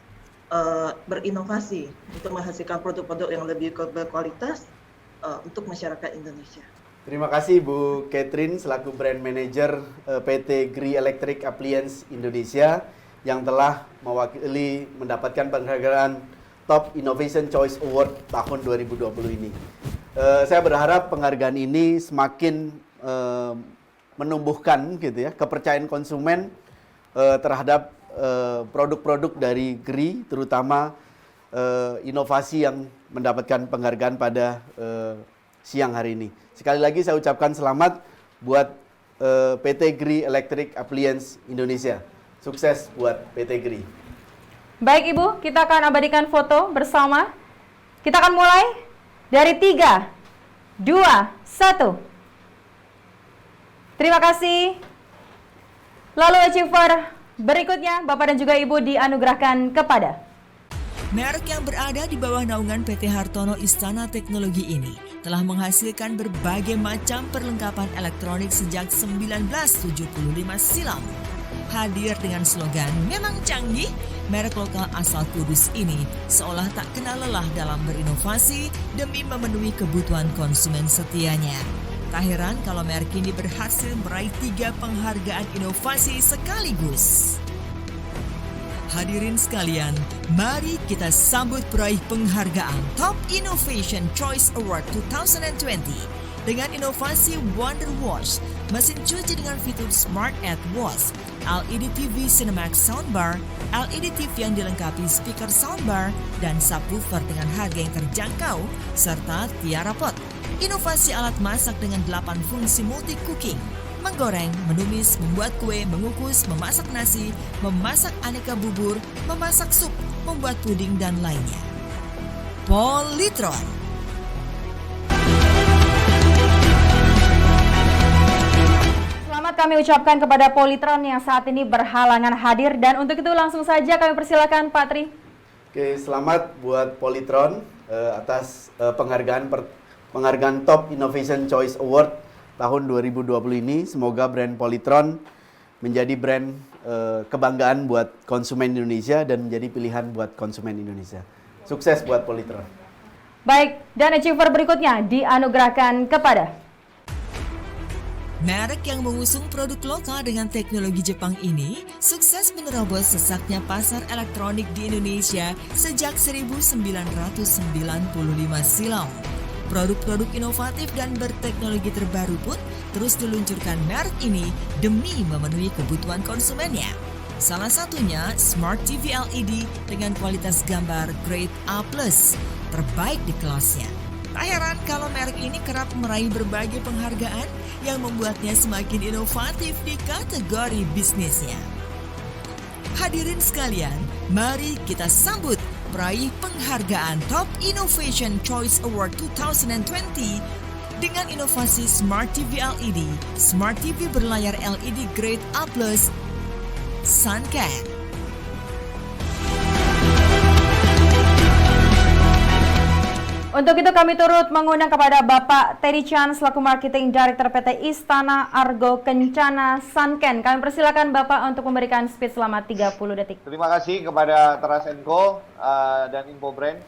berinovasi untuk menghasilkan produk-produk yang lebih berkualitas untuk masyarakat Indonesia. Terima kasih Bu Catherine selaku Brand Manager PT GRI Electric Appliance Indonesia yang telah mewakili mendapatkan penghargaan Top Innovation Choice Award tahun 2020 ini. Saya berharap penghargaan ini semakin menumbuhkan gitu ya kepercayaan konsumen terhadap produk-produk dari GRI, terutama inovasi yang mendapatkan penghargaan pada siang hari ini. Sekali lagi saya ucapkan selamat buat PT GRI Electric Appliance Indonesia. Sukses buat PT GRI. Baik Ibu, kita akan abadikan foto bersama. Kita akan mulai dari 3, 2, 1. Terima kasih. Lalu achiever berikutnya, Bapak dan juga Ibu dianugerahkan kepada merek yang berada di bawah naungan PT Hartono Istana Teknologi ini telah menghasilkan berbagai macam perlengkapan elektronik sejak 1975 silam. Hadir dengan slogan "Memang canggih", merek lokal asal Kudus ini seolah tak kenal lelah dalam berinovasi demi memenuhi kebutuhan konsumen setianya. Tak heran kalau merek ini berhasil meraih 3 penghargaan inovasi sekaligus. Hadirin sekalian, mari kita sambut peraih penghargaan Top Innovation Choice Award 2020 dengan inovasi Wonder Wash, mesin cuci dengan fitur Smart Add Wash, LED TV Cinemax Soundbar, LED TV yang dilengkapi speaker soundbar, dan subwoofer dengan harga yang terjangkau, serta tiara pot. Inovasi alat masak dengan 8 fungsi multi cooking, menggoreng, menumis, membuat kue, mengukus, memasak nasi, memasak aneka bubur, memasak sup, membuat puding, dan lainnya. Polytron. Selamat kami ucapkan kepada Polytron yang saat ini berhalangan hadir, dan untuk itu langsung saja kami persilakan Pak Tri. Oke, selamat buat Polytron atas penghargaan Top Innovation Choice Award tahun 2020 ini. Semoga brand Polytron menjadi brand kebanggaan buat konsumen Indonesia dan menjadi pilihan buat konsumen Indonesia. Sukses buat Polytron. Baik, dan achiever berikutnya dianugerahkan kepada Merek yang mengusung produk lokal dengan teknologi Jepang ini sukses menerobos sesaknya pasar elektronik di Indonesia sejak 1995 silam. Produk-produk inovatif dan berteknologi terbaru pun terus diluncurkan merek ini demi memenuhi kebutuhan konsumennya. Salah satunya Smart TV LED dengan kualitas gambar Grade A+, terbaik di kelasnya. Tak heran kalau merek ini kerap meraih berbagai penghargaan yang membuatnya semakin inovatif di kategori bisnisnya. Hadirin sekalian, mari kita sambut peraih penghargaan Top Innovation Choice Award 2020 dengan inovasi Smart TV LED, Smart TV berlayar LED Grade A+, Sunken. Untuk itu kami turut mengundang kepada Bapak Teddy Chan selaku Marketing Director PT Istana Argo Kencana Sunken. Kami persilakan Bapak untuk memberikan speech selama 30 detik. Terima kasih kepada Trasenco dan Infobrand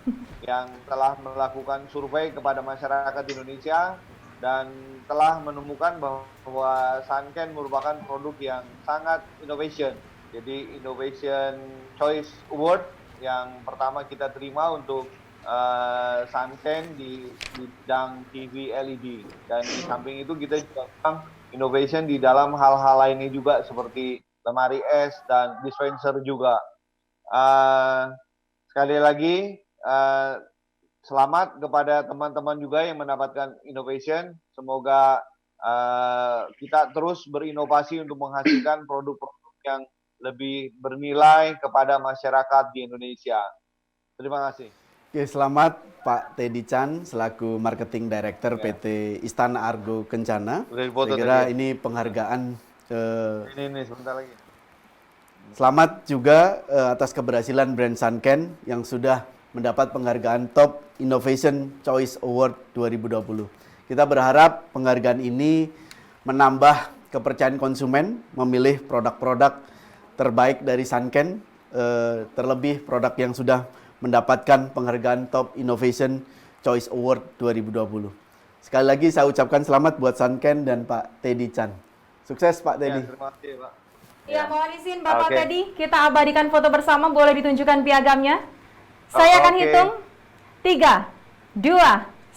yang telah melakukan survei kepada masyarakat Indonesia dan telah menemukan bahwa Sunken merupakan produk yang sangat innovation. Jadi Innovation Choice Award yang pertama kita terima untuk Sunken di bidang TV LED, dan di samping itu kita juga innovation di dalam hal-hal lainnya juga seperti lemari es dan dispenser juga. Sekali lagi selamat kepada teman-teman juga yang mendapatkan innovation. Semoga kita terus berinovasi untuk menghasilkan produk-produk yang lebih bernilai kepada masyarakat di Indonesia. Terima kasih. Oke, selamat Pak Teddy Chan selaku Marketing Director PT Istana Argo Kencana. Udah Saya dipoto kira tadi. ini penghargaan. Ini sebentar lagi. Selamat juga atas keberhasilan brand Sunken yang sudah mendapat penghargaan Top Innovation Choice Award 2020. Kita berharap penghargaan ini menambah kepercayaan konsumen memilih produk-produk terbaik dari Sunken, terlebih produk yang sudah mendapatkan penghargaan Top Innovation Choice Award 2020. Sekali lagi saya ucapkan selamat buat Sunken dan Pak Teddy Chan. Sukses Pak Teddy. Ya, terima kasih Pak. Ya, mohon izin Bapak Oke. Teddy, kita abadikan foto bersama, boleh ditunjukkan piagamnya. Saya akan Oke. hitung 3, 2,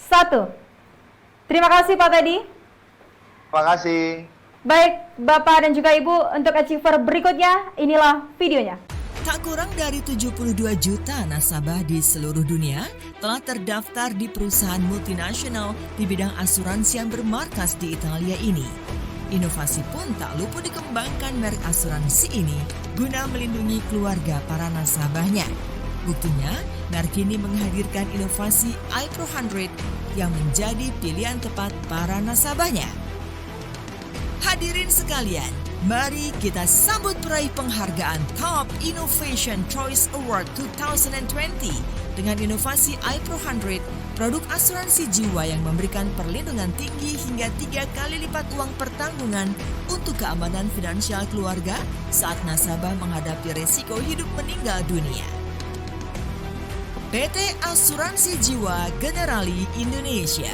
1. Terima kasih Pak Teddy. Terima kasih. Baik, Bapak dan juga Ibu, untuk achiever berikutnya, inilah videonya. Tak kurang dari 72 juta nasabah di seluruh dunia telah terdaftar di perusahaan multinasional di bidang asuransi yang bermarkas di Italia ini. Inovasi pun tak luput dikembangkan merek asuransi ini guna melindungi keluarga para nasabahnya. Buktinya, merek ini menghadirkan inovasi iPro 100 yang menjadi pilihan tepat para nasabahnya. Hadirin sekalian, mari kita sambut peraih penghargaan Top Innovation Choice Award 2020 dengan inovasi iPro 100, produk asuransi jiwa yang memberikan perlindungan tinggi hingga 3 kali lipat uang pertanggungan untuk keamanan finansial keluarga saat nasabah menghadapi resiko hidup meninggal dunia. PT Asuransi Jiwa Generali Indonesia.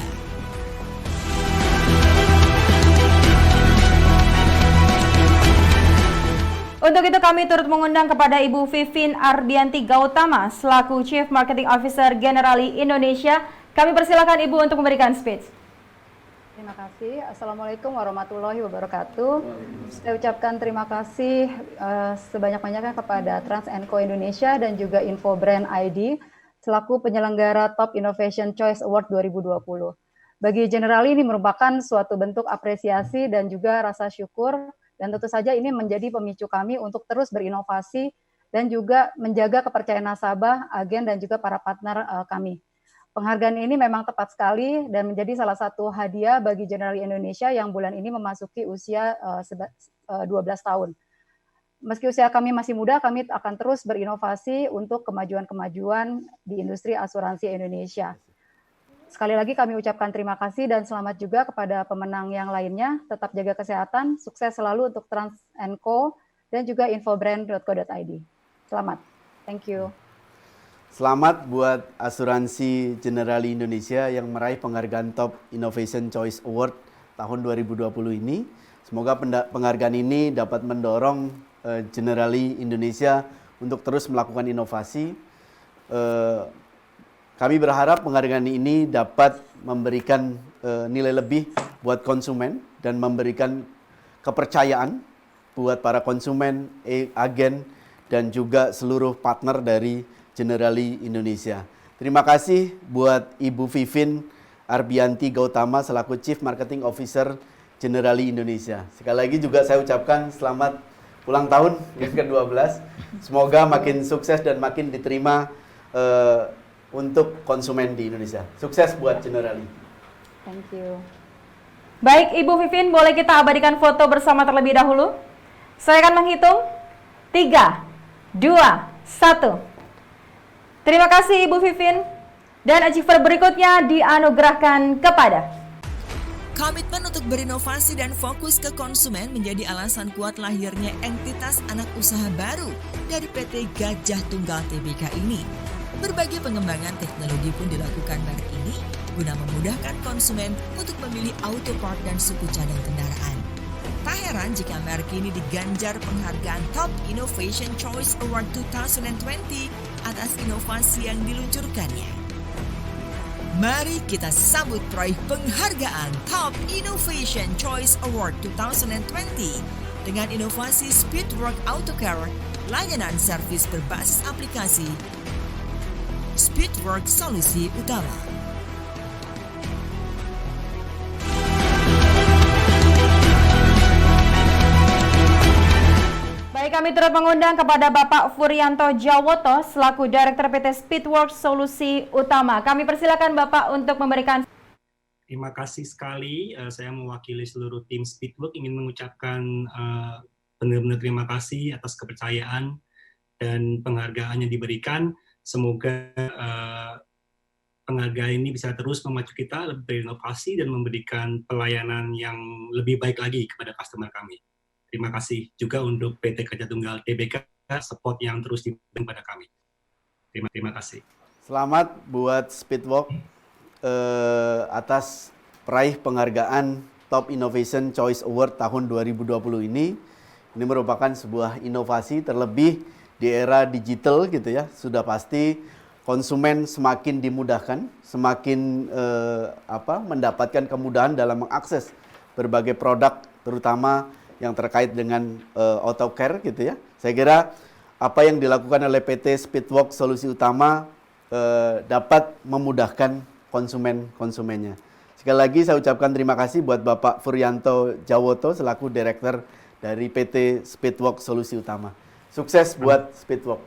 Untuk itu kami turut mengundang kepada Ibu Vivin Ardianti Gautama selaku Chief Marketing Officer Generali Indonesia. Kami persilakan Ibu untuk memberikan speech. Terima kasih. Assalamualaikum warahmatullahi wabarakatuh. Saya ucapkan terima kasih sebanyak-banyaknya kepada Trasenco Indonesia dan juga Infobrand ID selaku penyelenggara Top Innovation Choice Award 2020. Bagi Generali ini merupakan suatu bentuk apresiasi dan juga rasa syukur. Dan tentu saja ini menjadi pemicu kami untuk terus berinovasi dan juga menjaga kepercayaan nasabah, agen, dan juga para partner kami. Penghargaan ini memang tepat sekali dan menjadi salah satu hadiah bagi Generali Indonesia yang bulan ini memasuki usia 12 tahun. Meski usia kami masih muda, kami akan terus berinovasi untuk kemajuan-kemajuan di industri asuransi Indonesia. Sekali lagi kami ucapkan terima kasih dan selamat juga kepada pemenang yang lainnya. Tetap jaga kesehatan, sukses selalu untuk Trans & Co dan juga infobrand.co.id. Selamat. Thank you. Selamat buat Asuransi Generali Indonesia yang meraih penghargaan Top Innovation Choice Award tahun 2020 ini. Semoga penghargaan ini dapat mendorong Generali Indonesia untuk terus melakukan inovasi. Kami berharap penghargaan ini dapat memberikan nilai lebih buat konsumen dan memberikan kepercayaan buat para konsumen, agen, dan juga seluruh partner dari Generali Indonesia. Terima kasih buat Ibu Vivin Arbianti Gautama selaku Chief Marketing Officer Generali Indonesia. Sekali lagi juga saya ucapkan selamat ulang tahun yang ke-12. Semoga makin sukses dan makin diterima untuk konsumen di Indonesia. Sukses buat Generali. Thank you. Baik, Ibu Vivin, boleh kita abadikan foto bersama terlebih dahulu? Saya akan menghitung 3, 2, 1. Terima kasih Ibu Vivin. Dan achiever berikutnya dianugerahkan kepada Komitmen untuk berinovasi dan fokus ke konsumen menjadi alasan kuat lahirnya entitas anak usaha baru dari PT Gajah Tunggal Tbk ini. Berbagai pengembangan teknologi pun dilakukan merek ini guna memudahkan konsumen untuk memilih auto part dan suku cadang kendaraan. Tak heran jika merek ini diganjar penghargaan Top Innovation Choice Award 2020 atas inovasi yang diluncurkannya. Mari kita sambut peraih penghargaan Top Innovation Choice Award 2020 dengan inovasi Speedwork Autocare, layanan servis berbasis aplikasi Speedwork Solusi Utama. Baik, kami turut mengundang kepada Bapak Furianto Jawoto selaku Direktur PT Speedwork Solusi Utama. Kami persilakan Bapak untuk memberikan. Terima kasih sekali. Saya mewakili seluruh tim Speedwork ingin mengucapkan benar-benar terima kasih atas kepercayaan dan penghargaan yang diberikan. Semoga penghargaan ini bisa terus memacu kita lebih berinovasi dan memberikan pelayanan yang lebih baik lagi kepada customer kami. Terima kasih juga untuk PT Gajah Tunggal Tbk support yang terus diberikan pada kami. Terima kasih. Selamat buat Speedwork atas peraih penghargaan Top Innovation Choice Award tahun 2020 ini. Ini merupakan sebuah inovasi terlebih di era digital gitu ya. Sudah pasti konsumen semakin dimudahkan, semakin mendapatkan kemudahan dalam mengakses berbagai produk terutama yang terkait dengan autocare gitu ya. Saya kira apa yang dilakukan oleh PT Speedwork Solusi Utama dapat memudahkan konsumennya. Sekali lagi saya ucapkan terima kasih buat Bapak Furianto Jawoto selaku Direktur dari PT Speedwork Solusi Utama. Sukses buat Speedwork.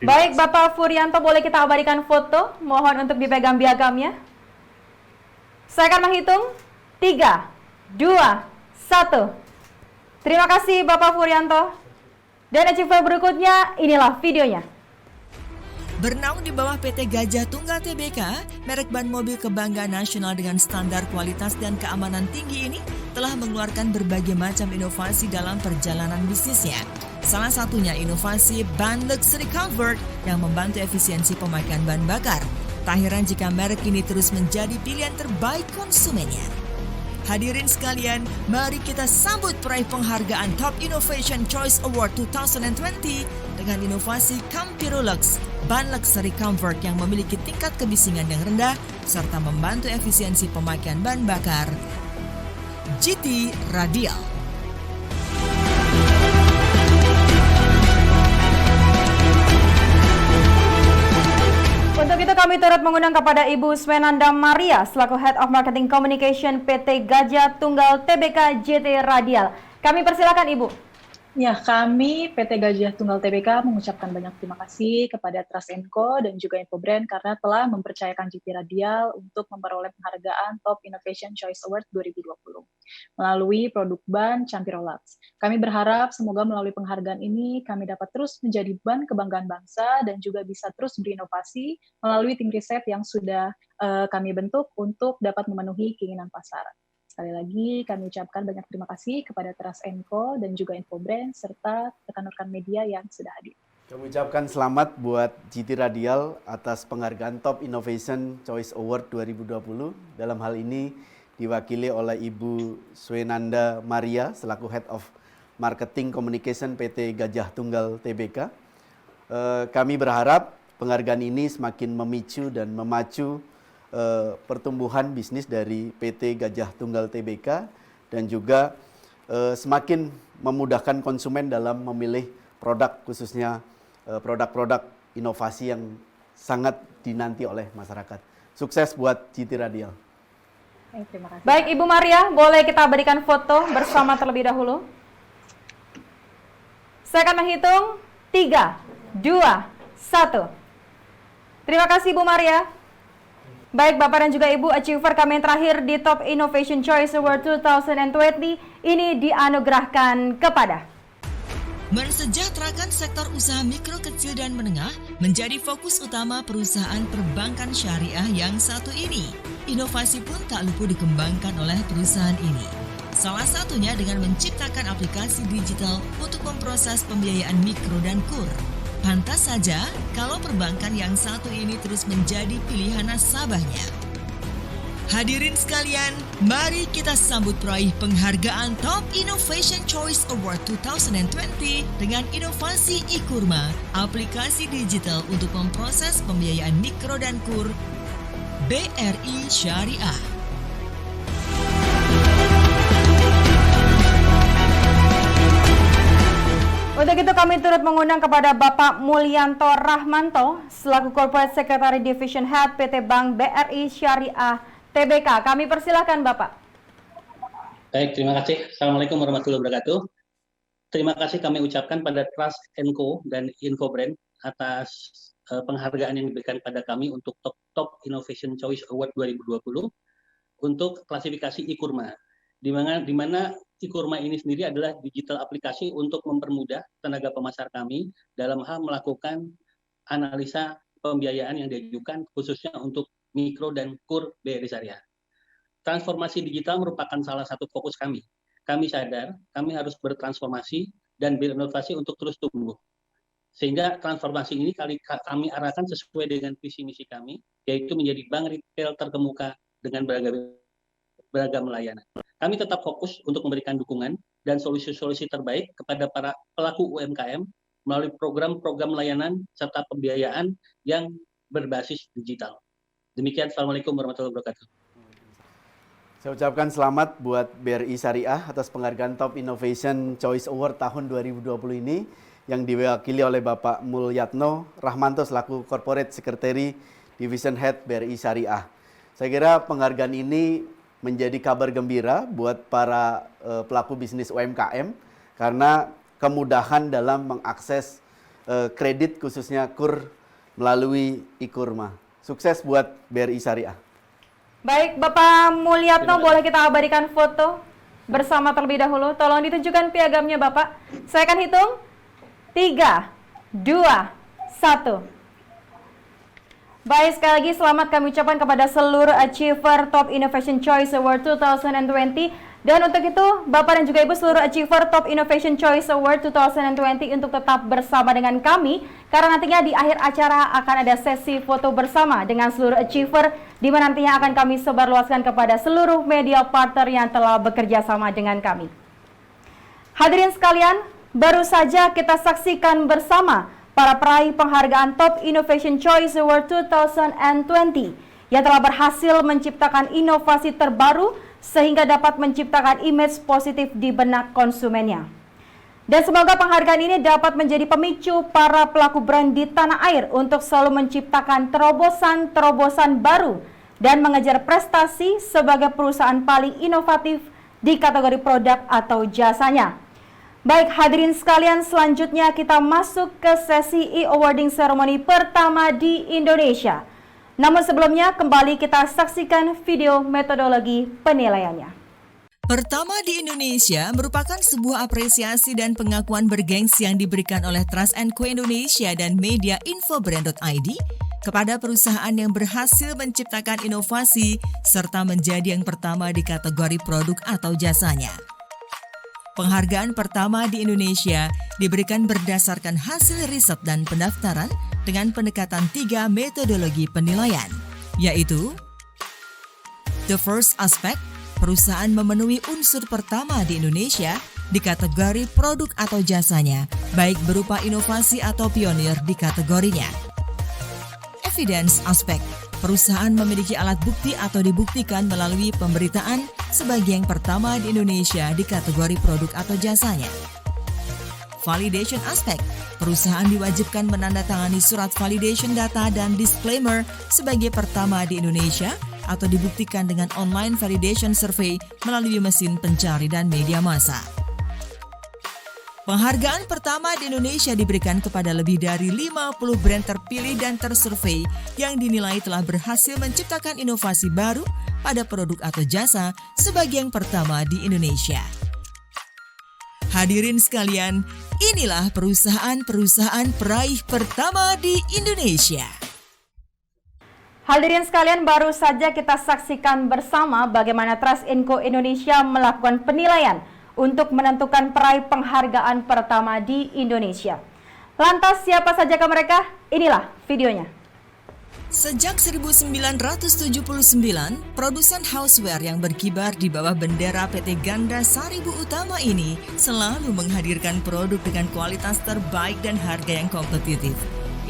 Baik, Bapak Furianto, boleh kita abadikan foto? Mohon untuk dipegang piagamnya. Saya akan menghitung 3, 2, 1. Terima kasih Bapak Furianto. Dan achiever berikutnya, inilah videonya. Bernaung di bawah PT Gajah Tunggal Tbk, merek ban mobil kebanggaan nasional dengan standar kualitas dan keamanan tinggi ini telah mengeluarkan berbagai macam inovasi dalam perjalanan bisnisnya. Salah satunya inovasi ban Luxury Comfort yang membantu efisiensi pemakaian bahan bakar. Tak heran jika merek ini terus menjadi pilihan terbaik konsumennya. Hadirin sekalian, mari kita sambut peraih penghargaan Top Innovation Choice Award 2020 dengan inovasi Campirolux, ban luxury comfort yang memiliki tingkat kebisingan yang rendah serta membantu efisiensi pemakaian bahan bakar. GT Radial. Untuk itu kami turut mengundang kepada Ibu Swenanda Maria selaku Head of Marketing Communication PT Gajah Tunggal Tbk GT Radial. Kami persilakan Ibu. Ya, kami PT Gajah Tunggal Tbk mengucapkan banyak terima kasih kepada Trust & Co dan juga Infobrand karena telah mempercayakan GT Radial untuk memperoleh penghargaan Top Innovation Choice Award 2020 melalui produk ban Campirolax. Kami berharap semoga melalui penghargaan ini kami dapat terus menjadi ban kebanggaan bangsa dan juga bisa terus berinovasi melalui tim riset yang sudah kami bentuk untuk dapat memenuhi keinginan pasar. Sekali lagi kami ucapkan banyak terima kasih kepada Trust & Co dan juga Infobrand serta rekan-rekan media yang sudah hadir. Kami ucapkan selamat buat GT Radial atas penghargaan Top Innovation Choice Award 2020. Dalam hal ini diwakili oleh Ibu Swenanda Maria selaku Head of Marketing Communication PT Gajah Tunggal Tbk. Kami berharap penghargaan ini semakin memicu dan memacu pertumbuhan bisnis dari PT Gajah Tunggal Tbk dan juga semakin memudahkan konsumen dalam memilih produk, khususnya produk-produk inovasi yang sangat dinanti oleh masyarakat. Sukses buat GT Radial. Terima kasih. Baik Ibu Maria, boleh kita berikan foto bersama terlebih dahulu. Saya akan menghitung 3, 2, 1. Terima kasih Ibu Maria. Baik Bapak dan juga Ibu, achiever kami yang terakhir di Top Innovation Choice Award 2020 ini dianugerahkan kepada mensejahterakan sektor usaha mikro, kecil, dan menengah menjadi fokus utama perusahaan perbankan syariah yang satu ini. Inovasi pun tak luput dikembangkan oleh perusahaan ini. Salah satunya dengan menciptakan aplikasi digital untuk memproses pembiayaan mikro dan KUR. Pantas saja kalau perbankan yang satu ini terus menjadi pilihan nasabahnya. Hadirin sekalian, mari kita sambut peraih penghargaan Top Innovation Choice Award 2020 dengan inovasi e-Kurma, aplikasi digital untuk memproses pembiayaan mikro dan KUR BRI Syariah. Untuk itu kami turut mengundang kepada Bapak Mulyanto Rahmanto selaku Corporate Secretary Division Head PT Bank BRI Syariah Tbk. Kami persilahkan Bapak. Baik, terima kasih. Assalamualaikum warahmatullahi wabarakatuh. Terima kasih kami ucapkan pada Trust & Co dan Infobrand atas penghargaan yang diberikan pada kami untuk Top Innovation Choice Award 2020 untuk klasifikasi e-Kurma. Di mana e-Kurma ini sendiri adalah digital aplikasi untuk mempermudah tenaga pemasar kami dalam hal melakukan analisa pembiayaan yang diajukan khususnya untuk mikro dan KUR BRI Syariah. Transformasi digital merupakan salah satu fokus kami. Kami sadar kami harus bertransformasi dan berinovasi untuk terus tumbuh. Sehingga transformasi ini kami arahkan sesuai dengan visi misi kami, yaitu menjadi bank retail terkemuka dengan beragam layanan. Kami tetap fokus untuk memberikan dukungan dan solusi-solusi terbaik kepada para pelaku UMKM melalui program-program layanan serta pembiayaan yang berbasis digital. Demikian, Assalamualaikum warahmatullahi wabarakatuh. Saya ucapkan selamat buat BRI Syariah atas penghargaan Top Innovation Choice Award tahun 2020 ini yang diwakili oleh Bapak Mulyatno Rahmanto selaku Corporate Secretary Division Head BRI Syariah. Saya kira penghargaan ini menjadi kabar gembira buat para pelaku bisnis UMKM karena kemudahan dalam mengakses kredit khususnya KUR melalui e-Kurma. Sukses buat BRI Syariah. Baik, Bapak Mulyatno, boleh kita abadikan foto bersama terlebih dahulu. Tolong ditunjukkan piagamnya Bapak. Saya akan hitung 3, 2, 1. Baik, sekali lagi selamat kami ucapkan kepada seluruh achiever Top Innovation Choice Award 2020. Dan untuk itu, Bapak dan juga Ibu seluruh achiever Top Innovation Choice Award 2020 untuk tetap bersama dengan kami. Karena nantinya di akhir acara akan ada sesi foto bersama dengan seluruh achiever, di mana nantinya akan kami sebarluaskan kepada seluruh media partner yang telah bekerja sama dengan kami. Hadirin sekalian, baru saja kita saksikan bersama para peraih penghargaan Top Innovation Choice Award 2020 yang telah berhasil menciptakan inovasi terbaru sehingga dapat menciptakan image positif di benak konsumennya. Dan semoga penghargaan ini dapat menjadi pemicu para pelaku brand di tanah air untuk selalu menciptakan terobosan-terobosan baru dan mengejar prestasi sebagai perusahaan paling inovatif di kategori produk atau jasanya. Baik, hadirin sekalian, selanjutnya kita masuk ke sesi e-awarding ceremony pertama di Indonesia. Namun sebelumnya, kembali kita saksikan video metodologi penilaiannya. Pertama di Indonesia merupakan sebuah apresiasi dan pengakuan bergengsi yang diberikan oleh Trust & Co Indonesia dan media Infobrand.id kepada perusahaan yang berhasil menciptakan inovasi serta menjadi yang pertama di kategori produk atau jasanya. Penghargaan pertama di Indonesia diberikan berdasarkan hasil riset dan pendaftaran dengan pendekatan 3 metodologi penilaian, yaitu the first aspect, perusahaan memenuhi unsur pertama di Indonesia di kategori produk atau jasanya, baik berupa inovasi atau pionir di kategorinya. Evidence aspect, perusahaan memiliki alat bukti atau dibuktikan melalui pemberitaan sebagai yang pertama di Indonesia di kategori produk atau jasanya. Validation aspect, perusahaan diwajibkan menandatangani surat validation data dan disclaimer sebagai pertama di Indonesia atau dibuktikan dengan online validation survey melalui mesin pencari dan media massa. Penghargaan pertama di Indonesia diberikan kepada lebih dari 50 brand terpilih dan tersurvei yang dinilai telah berhasil menciptakan inovasi baru pada produk atau jasa sebagai yang pertama di Indonesia. Hadirin sekalian, inilah perusahaan-perusahaan peraih pertama di Indonesia. Hadirin sekalian, baru saja kita saksikan bersama bagaimana Trust & Co Indonesia melakukan penilaian untuk menentukan peraih penghargaan pertama di Indonesia. Lantas siapa sajakah mereka? Inilah videonya. Sejak 1979, produsen houseware yang berkibar di bawah bendera PT Ganda Seribu Utama ini selalu menghadirkan produk dengan kualitas terbaik dan harga yang kompetitif.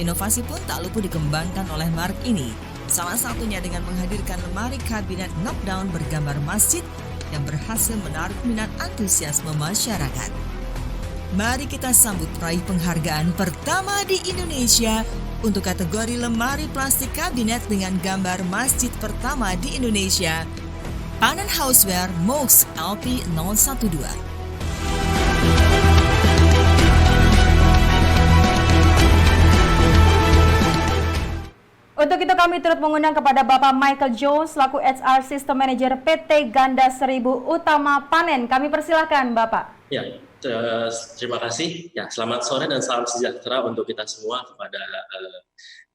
Inovasi pun tak luput dikembangkan oleh merek ini. Salah satunya dengan menghadirkan lemari kabinet knockdown bergambar masjid yang berhasil menarik minat antusiasme masyarakat. Mari kita sambut peraih penghargaan pertama di Indonesia untuk kategori lemari plastik kabinet dengan gambar masjid pertama di Indonesia, Panen Houseware MOX LP 012. Untuk itu kami turut mengundang kepada Bapak Michael Jo selaku HR System Manager PT Ganda Seribu Utama Panen. Kami persilakan Bapak. Ya, terima kasih. Ya, selamat sore dan salam sejahtera untuk kita semua kepada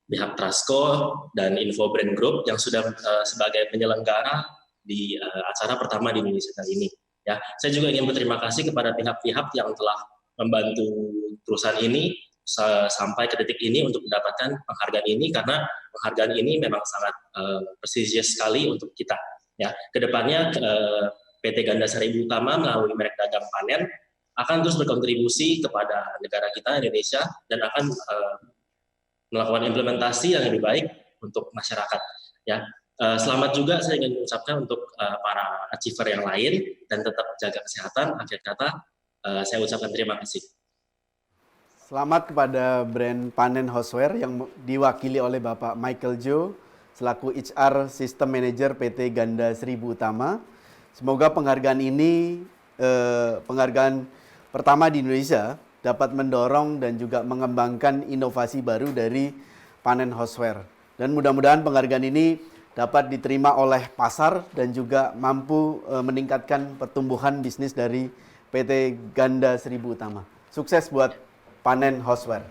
pihak Trustco dan Infobrand Group yang sudah sebagai penyelenggara di acara pertama di Indonesia kali ini. Ya, saya juga ingin berterima kasih kepada pihak-pihak yang telah membantu perusahaan ini sampai ke detik ini untuk mendapatkan penghargaan ini, karena penghargaan ini memang sangat prestisius sekali untuk kita. Ya, kedepannya PT Ganda Seribu Utama melalui merek dagang Panen akan terus berkontribusi kepada negara kita Indonesia dan akan melakukan implementasi yang lebih baik untuk masyarakat. Ya, selamat juga saya ingin mengucapkan untuk para achiever yang lain dan tetap jaga kesehatan. Akhir kata saya ucapkan terima kasih. Selamat kepada brand Panen Houseware yang diwakili oleh Bapak Michael Jo selaku HR System Manager PT Ganda Seribu Utama. Semoga penghargaan ini, penghargaan pertama di Indonesia, dapat mendorong dan juga mengembangkan inovasi baru dari Panen Houseware. Dan mudah-mudahan penghargaan ini dapat diterima oleh pasar dan juga mampu meningkatkan pertumbuhan bisnis dari PT Ganda Seribu Utama. Sukses buat Panen Houseware.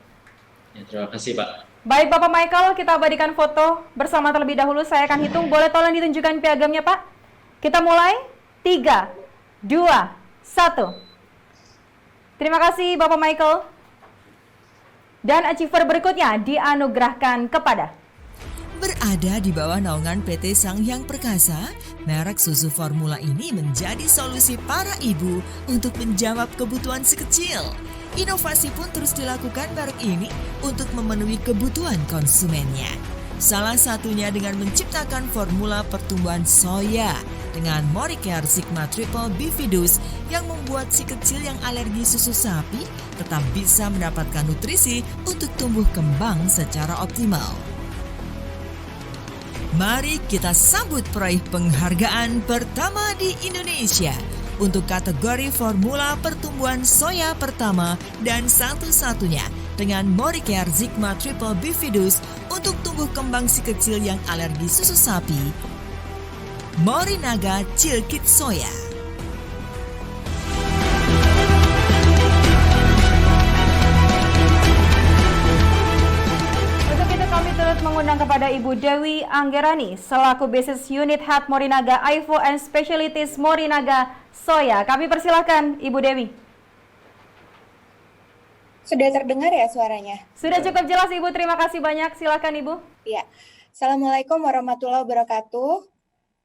Ya, terima kasih Pak. Baik Bapak Michael, kita abadikan foto bersama terlebih dahulu. Saya akan hitung, boleh tolong ditunjukkan piagamnya Pak? Kita mulai, 3, 2, 1. Terima kasih Bapak Michael. Dan achiever berikutnya dianugerahkan kepada Berada di bawah naungan PT Sanghyang Perkasa, merek susu formula ini menjadi solusi para ibu untuk menjawab kebutuhan si kecil. Inovasi pun terus dilakukan merek ini untuk memenuhi kebutuhan konsumennya. Salah satunya dengan menciptakan formula pertumbuhan soya dengan Moricare Sigma Triple Bifidus yang membuat si kecil yang alergi susu sapi tetap bisa mendapatkan nutrisi untuk tumbuh kembang secara optimal. Mari kita sambut peraih penghargaan pertama di Indonesia untuk kategori formula pertumbuhan soya pertama dan satu-satunya dengan Moricare Sigma Triple Bifidus untuk tumbuh kembang si kecil yang alergi susu sapi. Morinaga Cilkit Soya. Mengundang kepada Ibu Dewi Anggerani selaku Business Unit Head Morinaga AIFO and Specialties Morinaga Soya. Kami persilahkan Ibu Dewi. Sudah terdengar ya suaranya? Sudah cukup jelas Ibu, terima kasih banyak. Silakan Ibu. Ya. Assalamualaikum warahmatullahi wabarakatuh.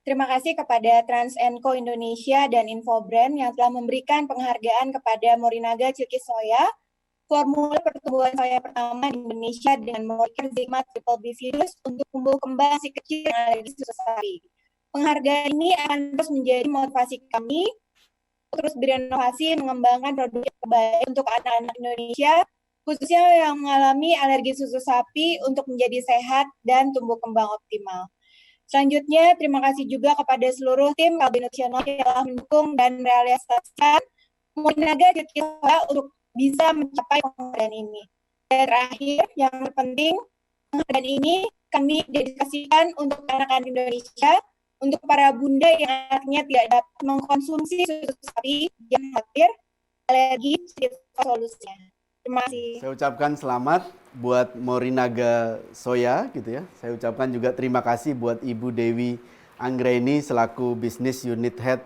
Terima kasih kepada Trans & Co Indonesia dan Infobrand yang telah memberikan penghargaan kepada Morinaga Cilkit Soya, formula pertumbuhan soya pertama di Indonesia dengan Moricare Sigma Triple Bifidus untuk tumbuh kembang si kecil yang alergi susu sapi. Penghargaan ini akan terus menjadi motivasi kami terus berinovasi mengembangkan produk yang terbaik untuk anak-anak Indonesia, khususnya yang mengalami alergi susu sapi untuk menjadi sehat dan tumbuh kembang optimal. Selanjutnya, terima kasih juga kepada seluruh tim Kalbe Nasional yang telah mendukung dan merealisasikan Morinaga Cilkit Soya untuk bisa mencapai penghargaan ini. Dan terakhir, yang terpenting, penghargaan ini kami dedikasikan untuk anak-anak Indonesia, untuk para bunda yang anaknya tidak dapat mengkonsumsi susu sapi yang khawatir alergi solusinya. Terima kasih. Saya ucapkan selamat buat Morinaga Soya gitu ya. Saya ucapkan juga terima kasih buat Ibu Dewi Anggerani selaku Business Unit Head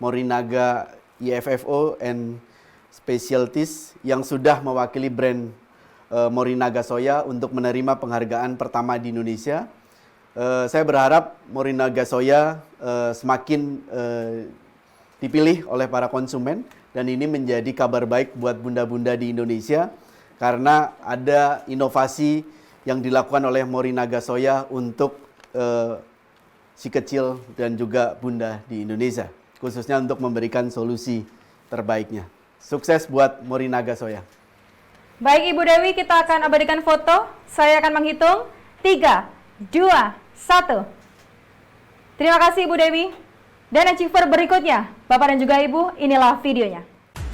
Morinaga IFFO and Specialties yang sudah mewakili brand Morinaga Soya untuk menerima penghargaan pertama di Indonesia. Saya berharap Morinaga Soya semakin dipilih oleh para konsumen dan ini menjadi kabar baik buat bunda-bunda di Indonesia karena ada inovasi yang dilakukan oleh Morinaga Soya untuk si kecil dan juga bunda di Indonesia, khususnya untuk memberikan solusi terbaiknya. Sukses buat Morinaga Soya. Baik Ibu Dewi, kita akan abadikan foto. Saya akan menghitung 3, 2, 1. Terima kasih Ibu Dewi. Dan achiever berikutnya, Bapak dan juga Ibu, inilah videonya.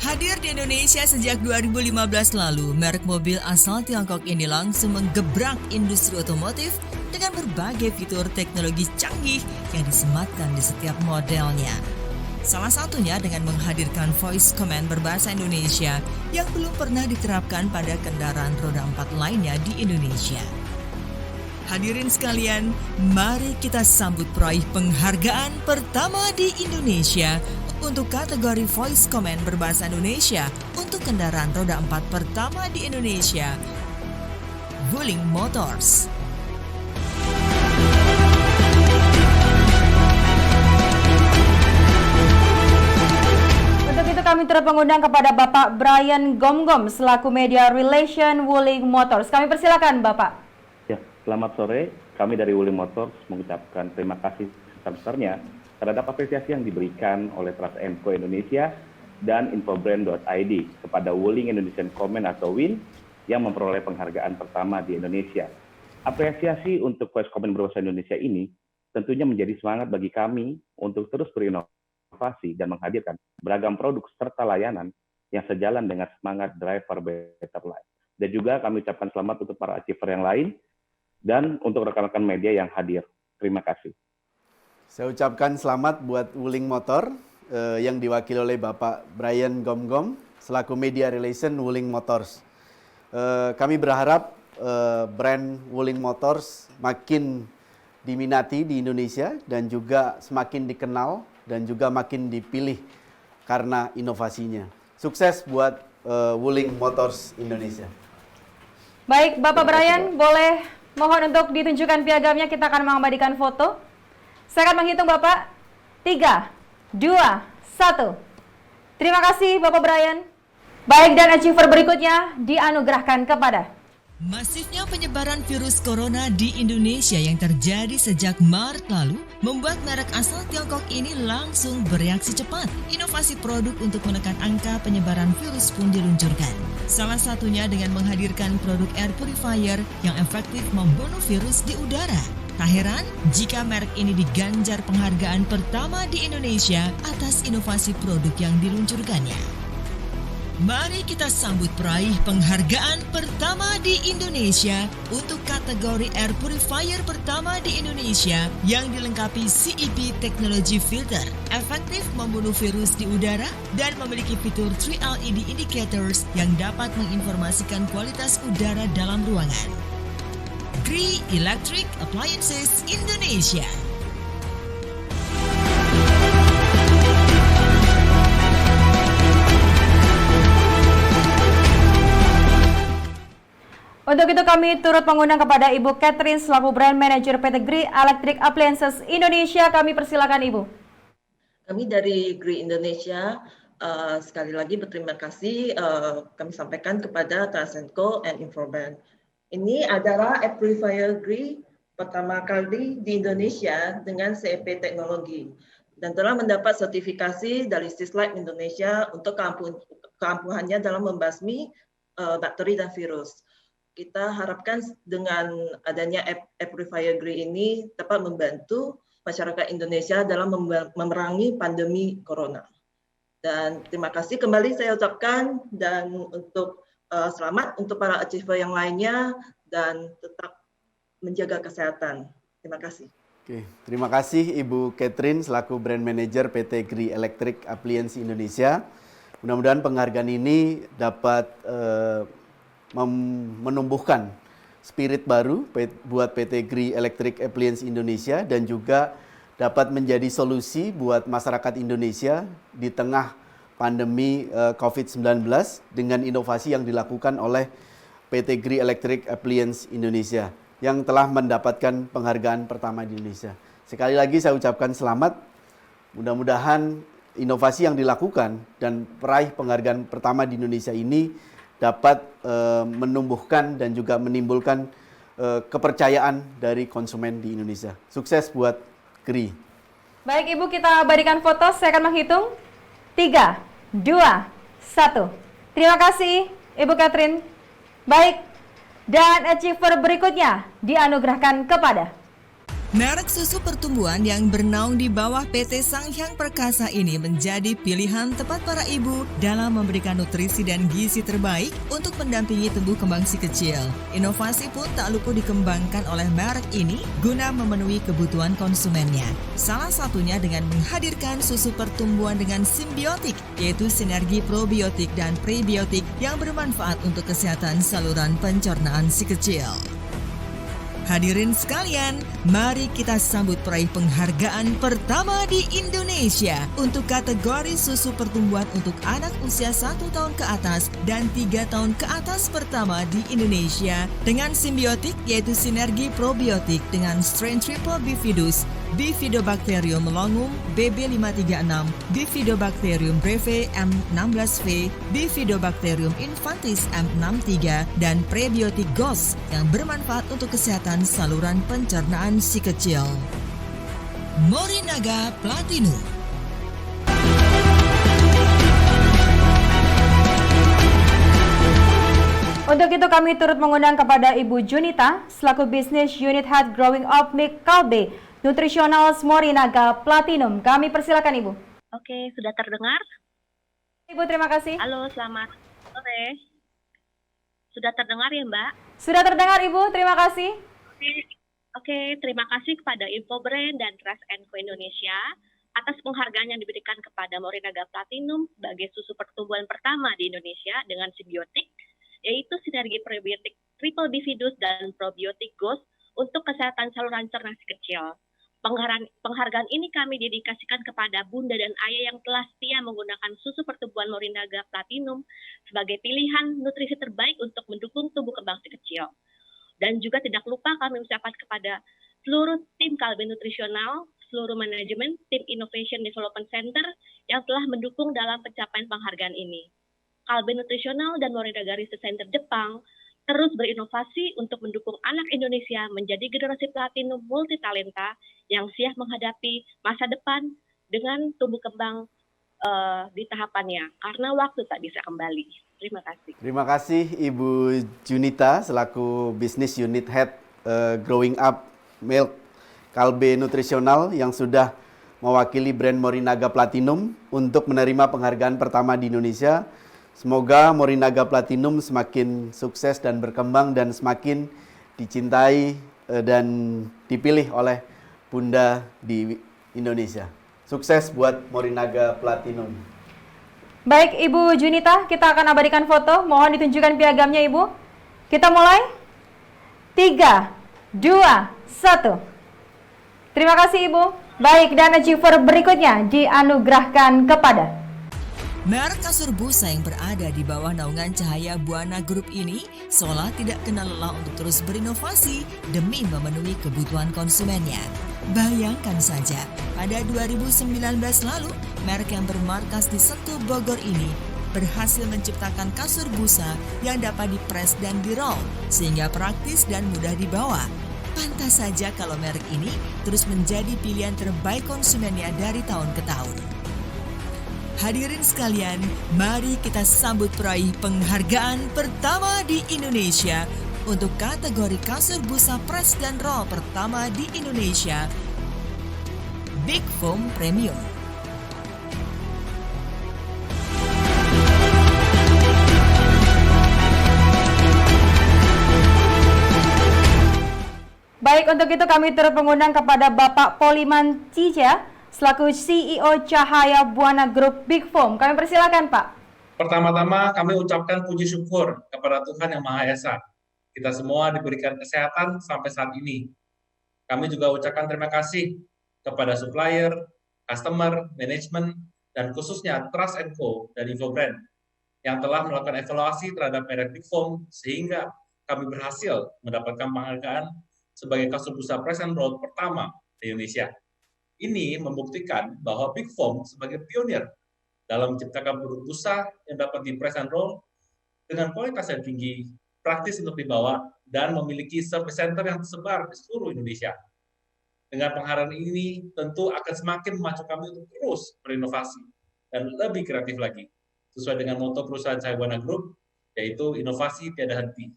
Hadir di Indonesia sejak 2015 lalu, merek mobil asal Tiongkok ini langsung menggebrak industri otomotif dengan berbagai fitur teknologi canggih yang disematkan di setiap modelnya. Salah satunya dengan menghadirkan voice command berbahasa Indonesia yang belum pernah diterapkan pada kendaraan roda 4 lainnya di Indonesia. Hadirin sekalian, mari kita sambut peraih penghargaan pertama di Indonesia untuk kategori voice command berbahasa Indonesia untuk kendaraan roda 4 pertama di Indonesia, Wuling Motors. Untuk itu kami turut mengundang kepada Bapak Brian Gomgom selaku Media Relation Wuling Motors. Kami persilakan Bapak. Ya, selamat sore. Kami dari Wuling Motors mengucapkan terima kasih sebesar-besarnya terhadap apresiasi yang diberikan oleh Trans & Co Indonesia dan Infobrand.id kepada Wuling Indonesian Comment atau WIN yang memperoleh penghargaan pertama di Indonesia. Apresiasi untuk voice comment berbahasa Indonesia ini tentunya menjadi semangat bagi kami untuk terus berinovasi dan menghadirkan beragam produk serta layanan yang sejalan dengan semangat Drive for Better Life. Dan juga kami ucapkan selamat untuk para achiever yang lain dan untuk rekan-rekan media yang hadir. Terima kasih. Saya ucapkan selamat buat Wuling Motor yang diwakili oleh Bapak Brian Gomgom selaku Media Relation Wuling Motors. Kami berharap brand Wuling Motors makin diminati di Indonesia dan juga semakin dikenal dan juga makin dipilih karena inovasinya. Sukses buat Wuling Motors Indonesia. Baik, Bapak Brian, boleh mohon untuk ditunjukkan piagamnya, kita akan mengabadikan foto. Saya akan menghitung Bapak. 3, 2, 1. Terima kasih Bapak Brian. Baik, dan achiever berikutnya dianugerahkan kepada Masifnya penyebaran virus corona di Indonesia yang terjadi sejak Maret lalu membuat merek asal Tiongkok ini langsung bereaksi cepat. Inovasi produk untuk menekan angka penyebaran virus pun diluncurkan. Salah satunya dengan menghadirkan produk air purifier yang efektif membunuh virus di udara. Tak heran jika merek ini diganjar penghargaan pertama di Indonesia atas inovasi produk yang diluncurkannya. Mari kita sambut peraih penghargaan pertama di Indonesia untuk kategori air purifier pertama di Indonesia yang dilengkapi CEP Technology Filter, efektif membunuh virus di udara dan memiliki fitur 3 LED indicators yang dapat menginformasikan kualitas udara dalam ruangan. GRI Electric Appliances Indonesia. Untuk itu kami turut mengundang kepada Ibu Catherine selaku Brand Manager PT GRI Electric Appliances Indonesia. Kami persilakan Ibu. Kami dari GRI Indonesia sekali lagi berterima kasih kami sampaikan kepada Trans&Co and Infobrand. Ini adalah air purifier GRI pertama kali di Indonesia dengan CEP teknologi dan telah mendapat sertifikasi dari Sislight Indonesia untuk keampuhannya dalam membasmi bakteri dan virus. Kita harapkan dengan adanya air purifier GRI ini dapat membantu masyarakat Indonesia dalam memerangi pandemi corona. Dan terima kasih kembali saya ucapkan dan untuk selamat untuk para achiever yang lainnya dan tetap menjaga kesehatan. Terima kasih. Oke, terima kasih Ibu Catherine selaku Brand Manager PT GRI Electric Appliances Indonesia. Mudah-mudahan penghargaan ini dapat menumbuhkan spirit baru buat PT GRI Electric Appliances Indonesia dan juga dapat menjadi solusi buat masyarakat Indonesia di tengah pandemi COVID-19 dengan inovasi yang dilakukan oleh PT GRI Electric Appliances Indonesia yang telah mendapatkan penghargaan pertama di Indonesia. Sekali lagi saya ucapkan selamat. Mudah-mudahan inovasi yang dilakukan dan peraih penghargaan pertama di Indonesia ini dapat menumbuhkan dan juga menimbulkan kepercayaan dari konsumen di Indonesia. Sukses buat GRI. Baik Ibu, kita berikan foto. Saya akan menghitung 3, 2, 1. Terima kasih Ibu Catherine. Baik, dan achiever berikutnya dianugerahkan kepada merek susu pertumbuhan yang bernaung di bawah PT Sanghyang Perkasa ini menjadi pilihan tepat para ibu dalam memberikan nutrisi dan gizi terbaik untuk mendampingi tumbuh kembang si kecil. Inovasi pun tak luput dikembangkan oleh merek ini guna memenuhi kebutuhan konsumennya. Salah satunya dengan menghadirkan susu pertumbuhan dengan simbiotik, yaitu sinergi probiotik dan prebiotik yang bermanfaat untuk kesehatan saluran pencernaan si kecil. Hadirin sekalian, mari kita sambut peraih penghargaan pertama di Indonesia untuk kategori susu pertumbuhan untuk anak usia 1 tahun ke atas dan 3 tahun ke atas pertama di Indonesia dengan simbiotik yaitu sinergi probiotik dengan strain triple bifidus, Bifidobacterium melongum BB536, Bifidobacterium breve M16V, Bifidobacterium infantis M63, dan prebiotik GOS yang bermanfaat untuk kesehatan saluran pencernaan si kecil. Morinaga Platinum. Untuk itu kami turut mengundang kepada Ibu Junita selaku Business Unit Head Growing Up Milk Kalbe Nutritional Morinaga Platinum. Kami persilakan Ibu. Oke, sudah terdengar? Ibu, terima kasih. Halo, selamat sore. Sudah terdengar ya, Mbak? Sudah terdengar Ibu, terima kasih. Oke, terima kasih kepada Infobrand dan Trans&Co Indonesia atas penghargaan yang diberikan kepada Morinaga Platinum sebagai susu pertumbuhan pertama di Indonesia dengan simbiotik, yaitu sinergi prebiotik triple bifidus dan probiotik GOS untuk kesehatan saluran cerna si kecil. Penghargaan ini kami dedikasikan kepada bunda dan ayah yang telah setia menggunakan susu pertumbuhan Morinaga Platinum sebagai pilihan nutrisi terbaik untuk mendukung tumbuh kembang si kecil. Dan juga tidak lupa kami ucapkan kepada seluruh tim Kalbe Nutrisional, seluruh manajemen, tim Innovation Development Center yang telah mendukung dalam pencapaian penghargaan ini. Kalbe Nutrisional dan Morinaga Research Center Jepang terus berinovasi untuk mendukung anak Indonesia menjadi generasi platinum multitalenta yang siap menghadapi masa depan dengan tumbuh kembang di tahapannya, karena waktu tak bisa kembali. Terima kasih. Terima kasih Ibu Junita selaku Business Unit Head Growing Up Milk Kalbe Nutrisional yang sudah mewakili brand Morinaga Platinum untuk menerima penghargaan pertama di Indonesia. Semoga Morinaga Platinum semakin sukses dan berkembang dan semakin dicintai dan dipilih oleh Bunda di Indonesia. Sukses buat Morinaga Platinum. Baik, Ibu Junita, kita akan abadikan foto. Mohon ditunjukkan piagamnya, Ibu. Kita mulai. 3, 2, 1. Terima kasih, Ibu. Baik, dan achiever berikutnya dianugerahkan kepada merek kasur busa yang berada di bawah naungan Cahaya Buana Group ini seolah tidak kenal lelah untuk terus berinovasi demi memenuhi kebutuhan konsumennya. Bayangkan saja, pada 2019 lalu, merek yang bermarkas di Sentul Bogor ini berhasil menciptakan kasur busa yang dapat dipres dan di-roll sehingga praktis dan mudah dibawa. Pantas saja kalau merek ini terus menjadi pilihan terbaik konsumennya dari tahun ke tahun. Hadirin sekalian, mari kita sambut peraih penghargaan pertama di Indonesia untuk kategori kasur busa press dan roll pertama di Indonesia, Big Foam Premium. Baik, untuk itu kami turut mengundang kepada Bapak Poliman Cija selaku CEO Cahaya Buana Group Big Foam. Kami persilakan, Pak. Pertama-tama kami ucapkan puji syukur kepada Tuhan Yang Maha Esa. Kita semua diberikan kesehatan sampai saat ini. Kami juga ucapkan terima kasih kepada supplier, customer, manajemen, dan khususnya Trust & Co. dan Infobrand yang telah melakukan evaluasi terhadap merek Big Foam sehingga kami berhasil mendapatkan penghargaan sebagai kasur busa press and roll pertama di Indonesia. Ini membuktikan bahwa Big Foam sebagai pionir dalam menciptakan produk busa yang dapat di press and roll dengan kualitas yang tinggi, praktis untuk dibawa, dan memiliki service center yang tersebar di seluruh Indonesia. Dengan penghargaan ini tentu akan semakin memacu kami untuk terus berinovasi dan lebih kreatif lagi, sesuai dengan moto perusahaan Cahaya Buana Group, yaitu inovasi tiada henti.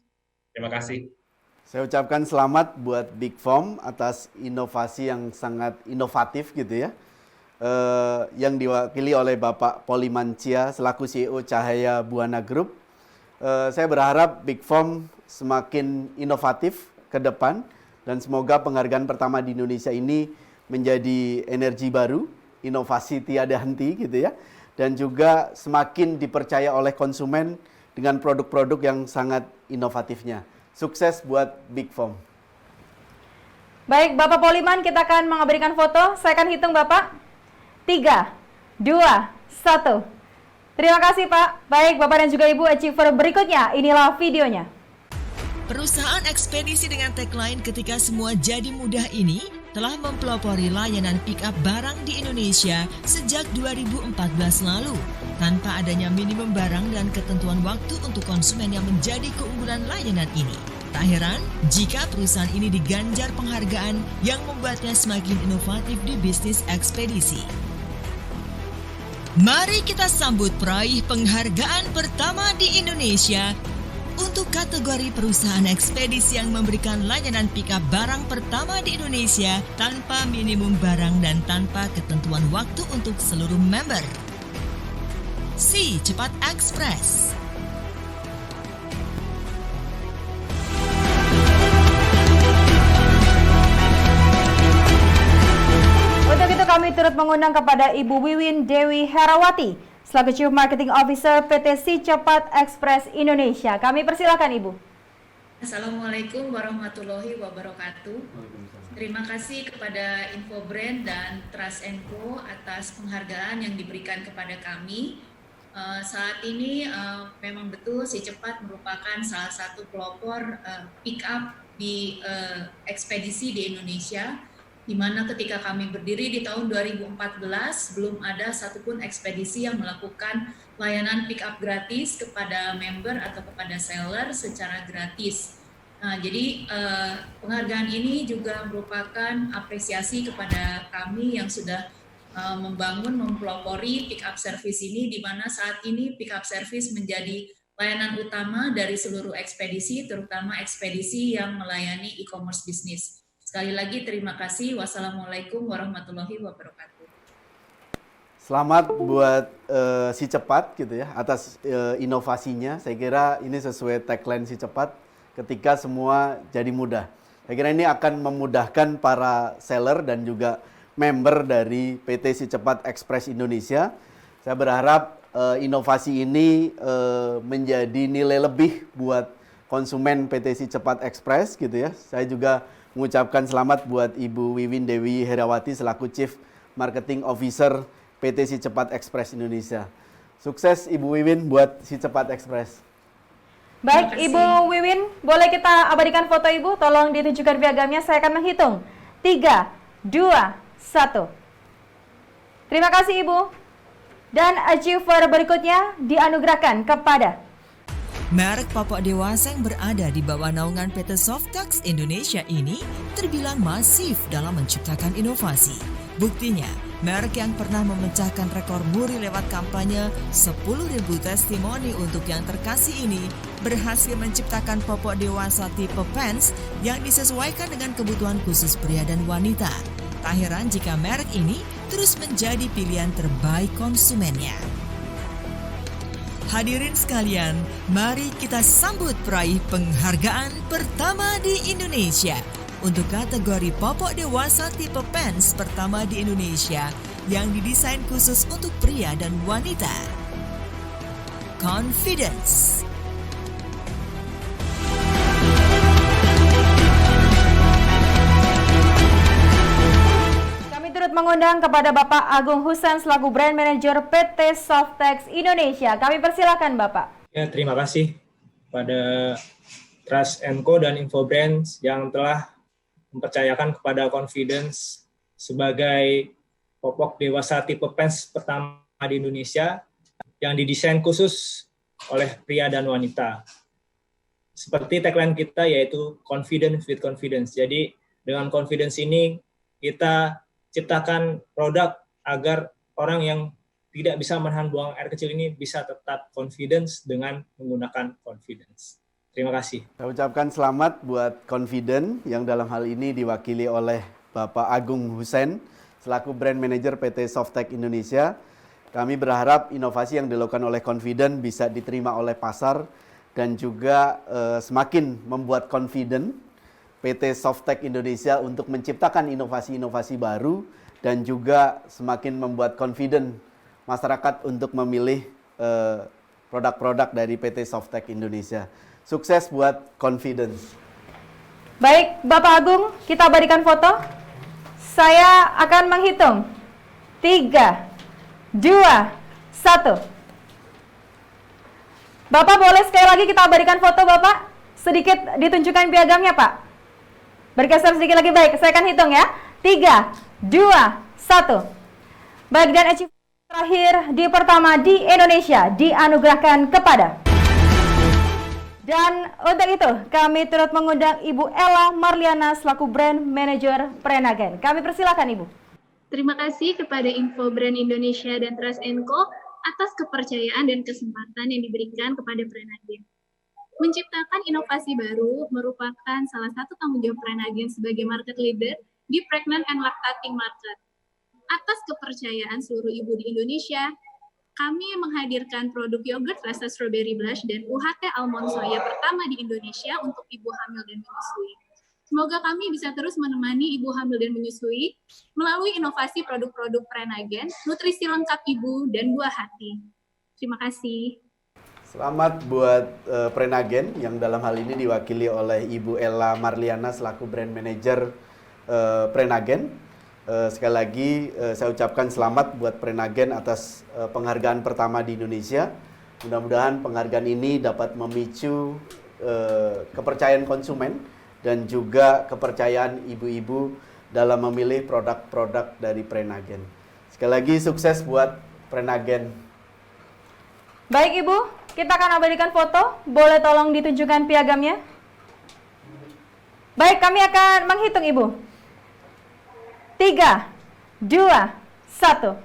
Terima kasih. Saya ucapkan selamat buat Big Foam atas inovasi yang sangat inovatif gitu ya, yang diwakili oleh Bapak Poliman Cia selaku CEO Cahaya Buana Group. Saya berharap Big Foam semakin inovatif ke depan dan semoga penghargaan pertama di Indonesia ini menjadi energi baru, inovasi tiada henti gitu ya, dan juga semakin dipercaya oleh konsumen dengan produk-produk yang sangat inovatifnya. Sukses buat Big Foam. Baik, Bapak Poliman, kita akan memberikan foto. Saya akan hitung, Bapak. 3, 2, 1. Terima kasih, Pak. Baik, Bapak dan juga Ibu, achiever berikutnya. Inilah videonya. Perusahaan ekspedisi dengan tagline "Ketika semua jadi mudah" ini telah mempelopori layanan pick-up barang di Indonesia sejak 2014 lalu. Tanpa adanya minimum barang dan ketentuan waktu untuk konsumen yang menjadi keunggulan layanan ini. Tak heran jika perusahaan ini diganjar penghargaan yang membuatnya semakin inovatif di bisnis ekspedisi. Mari kita sambut peraih penghargaan pertama di Indonesia untuk kategori perusahaan ekspedisi yang memberikan layanan pick-up barang pertama di Indonesia tanpa minimum barang dan tanpa ketentuan waktu untuk seluruh member. Si Cepat Express. Untuk itu kami turut mengundang kepada Ibu Wiwin Dewi Herawati selaku Chief Marketing Officer PT Si Cepat Express Indonesia. Kami persilakan, Ibu. Assalamualaikum warahmatullahi wabarakatuh. Terima kasih kepada Infobrand dan Trust & Co atas penghargaan yang diberikan kepada kami. Saat ini memang betul Si Cepat merupakan salah satu pelopor pick up di ekspedisi di Indonesia, di mana ketika kami berdiri di tahun 2014 belum ada satupun ekspedisi yang melakukan layanan pick up gratis kepada member atau kepada seller secara gratis. Nah, jadi penghargaan ini juga merupakan apresiasi kepada kami yang sudah mempelopori pick up service ini, di mana saat ini pick up service menjadi layanan utama dari seluruh ekspedisi, terutama ekspedisi yang melayani e-commerce bisnis. Sekali lagi terima kasih. Wassalamualaikum warahmatullahi wabarakatuh. Selamat buat Si Cepat gitu ya atas inovasinya. Saya kira ini sesuai tagline Si Cepat, ketika semua jadi mudah. Saya kira ini akan memudahkan para seller dan juga member dari PT Si Cepat Express Indonesia. Saya berharap inovasi ini menjadi nilai lebih buat konsumen PT Si Cepat Express gitu ya. Saya juga mengucapkan selamat buat Ibu Wiwin Dewi Herawati selaku Chief Marketing Officer PT Si Cepat Express Indonesia. Sukses Ibu Wiwin buat Si Cepat Express. Baik, Ibu Wiwin, boleh kita abadikan foto Ibu? Tolong ditunjukkan piagamnya, saya akan menghitung. 3, 2, 1. Terima kasih Ibu. Dan achiever berikutnya dianugerahkan kepada Merek popok dewasa yang berada di bawah naungan PT Softex Indonesia ini terbilang masif dalam menciptakan inovasi. Buktinya, merek yang pernah memecahkan rekor muri lewat kampanye 10.000 testimoni untuk yang terkasih ini berhasil menciptakan popok dewasa tipe pants yang disesuaikan dengan kebutuhan khusus pria dan wanita. Tak heran jika merek ini terus menjadi pilihan terbaik konsumennya. Hadirin sekalian, mari kita sambut peraih penghargaan pertama di Indonesia untuk kategori popok dewasa tipe pants pertama di Indonesia yang didesain khusus untuk pria dan wanita. Confidence. Mengundang kepada Bapak Agung Husen selaku Brand Manager PT Softex Indonesia. Kami persilakan Bapak. Ya, terima kasih pada Trust & Co dan Infobrands yang telah mempercayakan kepada Confidence sebagai popok dewasa tipe pants pertama di Indonesia yang didesain khusus oleh pria dan wanita. Seperti tagline kita yaitu Confidence with Confidence. Jadi dengan confidence ini kita ciptakan produk agar orang yang tidak bisa menahan buang air kecil ini bisa tetap confidence dengan menggunakan confidence. Terima kasih. Saya ucapkan selamat buat Confident yang dalam hal ini diwakili oleh Bapak Agung Husen selaku Brand Manager PT Softex Indonesia. Kami berharap inovasi yang dilakukan oleh Confident bisa diterima oleh pasar dan juga semakin membuat confident PT Softex Indonesia untuk menciptakan inovasi-inovasi baru dan juga semakin membuat confident masyarakat untuk memilih produk-produk dari PT Softex Indonesia. Sukses buat Confidence. Baik, Bapak Agung, kita berikan foto. Saya akan menghitung. 3, 2, 1. Bapak boleh sekali lagi kita berikan foto Bapak? Sedikit ditunjukkan piagamnya Pak. Bergeser sedikit lagi, baik. Saya akan hitung ya. 3, 2, 1. Baik, dan achievement terakhir di pertama di Indonesia dianugerahkan kepada. Dan untuk itu, kami turut mengundang Ibu Ella Marliana selaku Brand Manager Prenagen. Kami persilakan Ibu. Terima kasih kepada Infobrand Indonesia dan Trust & Co atas kepercayaan dan kesempatan yang diberikan kepada Prenagen. Menciptakan inovasi baru merupakan salah satu tanggung jawab Prenagen sebagai market leader di pregnant and lactating market. Atas kepercayaan seluruh ibu di Indonesia, kami menghadirkan produk yogurt rasa strawberry blush dan UHT almond soya pertama di Indonesia untuk ibu hamil dan menyusui. Semoga kami bisa terus menemani ibu hamil dan menyusui melalui inovasi produk-produk Prenagen, nutrisi lengkap ibu dan buah hati. Terima kasih. Selamat buat Prenagen yang dalam hal ini diwakili oleh Ibu Ella Marliana selaku Brand Manager Prenagen. Sekali lagi saya ucapkan selamat buat Prenagen atas penghargaan pertama di Indonesia. Mudah-mudahan penghargaan ini dapat memicu kepercayaan konsumen dan juga kepercayaan ibu-ibu dalam memilih produk-produk dari Prenagen. Sekali lagi sukses buat Prenagen. Baik Ibu, kita akan abadikan foto. Boleh tolong ditunjukkan piagamnya? Baik, kami akan menghitung Ibu. 3, 2, 1.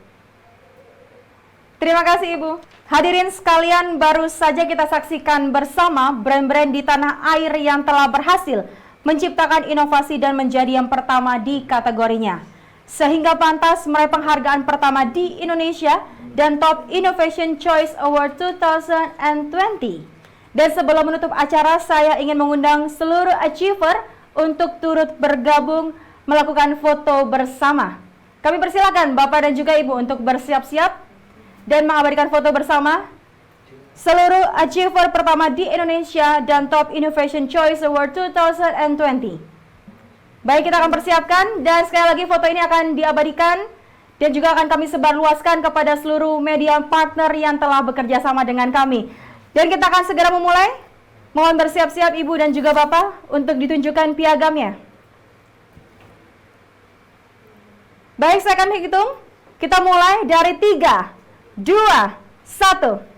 Terima kasih Ibu. Hadirin sekalian, baru saja kita saksikan bersama brand-brand di tanah air yang telah berhasil menciptakan inovasi dan menjadi yang pertama di kategorinya, sehingga pantas meraih penghargaan pertama di Indonesia dan Top Innovation Choice Award 2020. Dan sebelum menutup acara, saya ingin mengundang seluruh achiever untuk turut bergabung melakukan foto bersama. Kami persilakan Bapak dan juga Ibu untuk bersiap-siap dan mengabadikan foto bersama seluruh achiever pertama di Indonesia dan Top Innovation Choice Award 2020. Baik, kita akan persiapkan dan sekali lagi foto ini akan diabadikan dan juga akan kami sebarluaskan kepada seluruh media partner yang telah bekerja sama dengan kami. Dan kita akan segera memulai. Mohon bersiap-siap Ibu dan juga Bapak untuk ditunjukkan piagamnya. Baik, saya akan hitung. Kita mulai dari 3, 2, 1.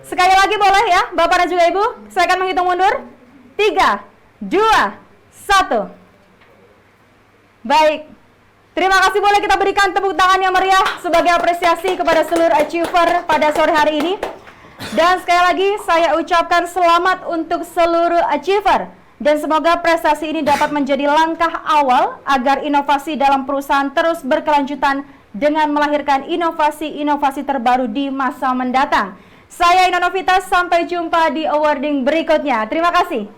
Sekali lagi boleh ya, Bapak dan juga Ibu. Saya akan menghitung mundur. 3, 2, 1. Baik. Terima kasih, boleh kita berikan tepuk tangan yang meriah sebagai apresiasi kepada seluruh achiever pada sore hari ini. Dan sekali lagi saya ucapkan selamat untuk seluruh achiever. Dan semoga prestasi ini dapat menjadi langkah awal agar inovasi dalam perusahaan terus berkelanjutan dengan melahirkan inovasi-inovasi terbaru di masa mendatang. Saya Ina Novita, sampai jumpa di awarding berikutnya. Terima kasih.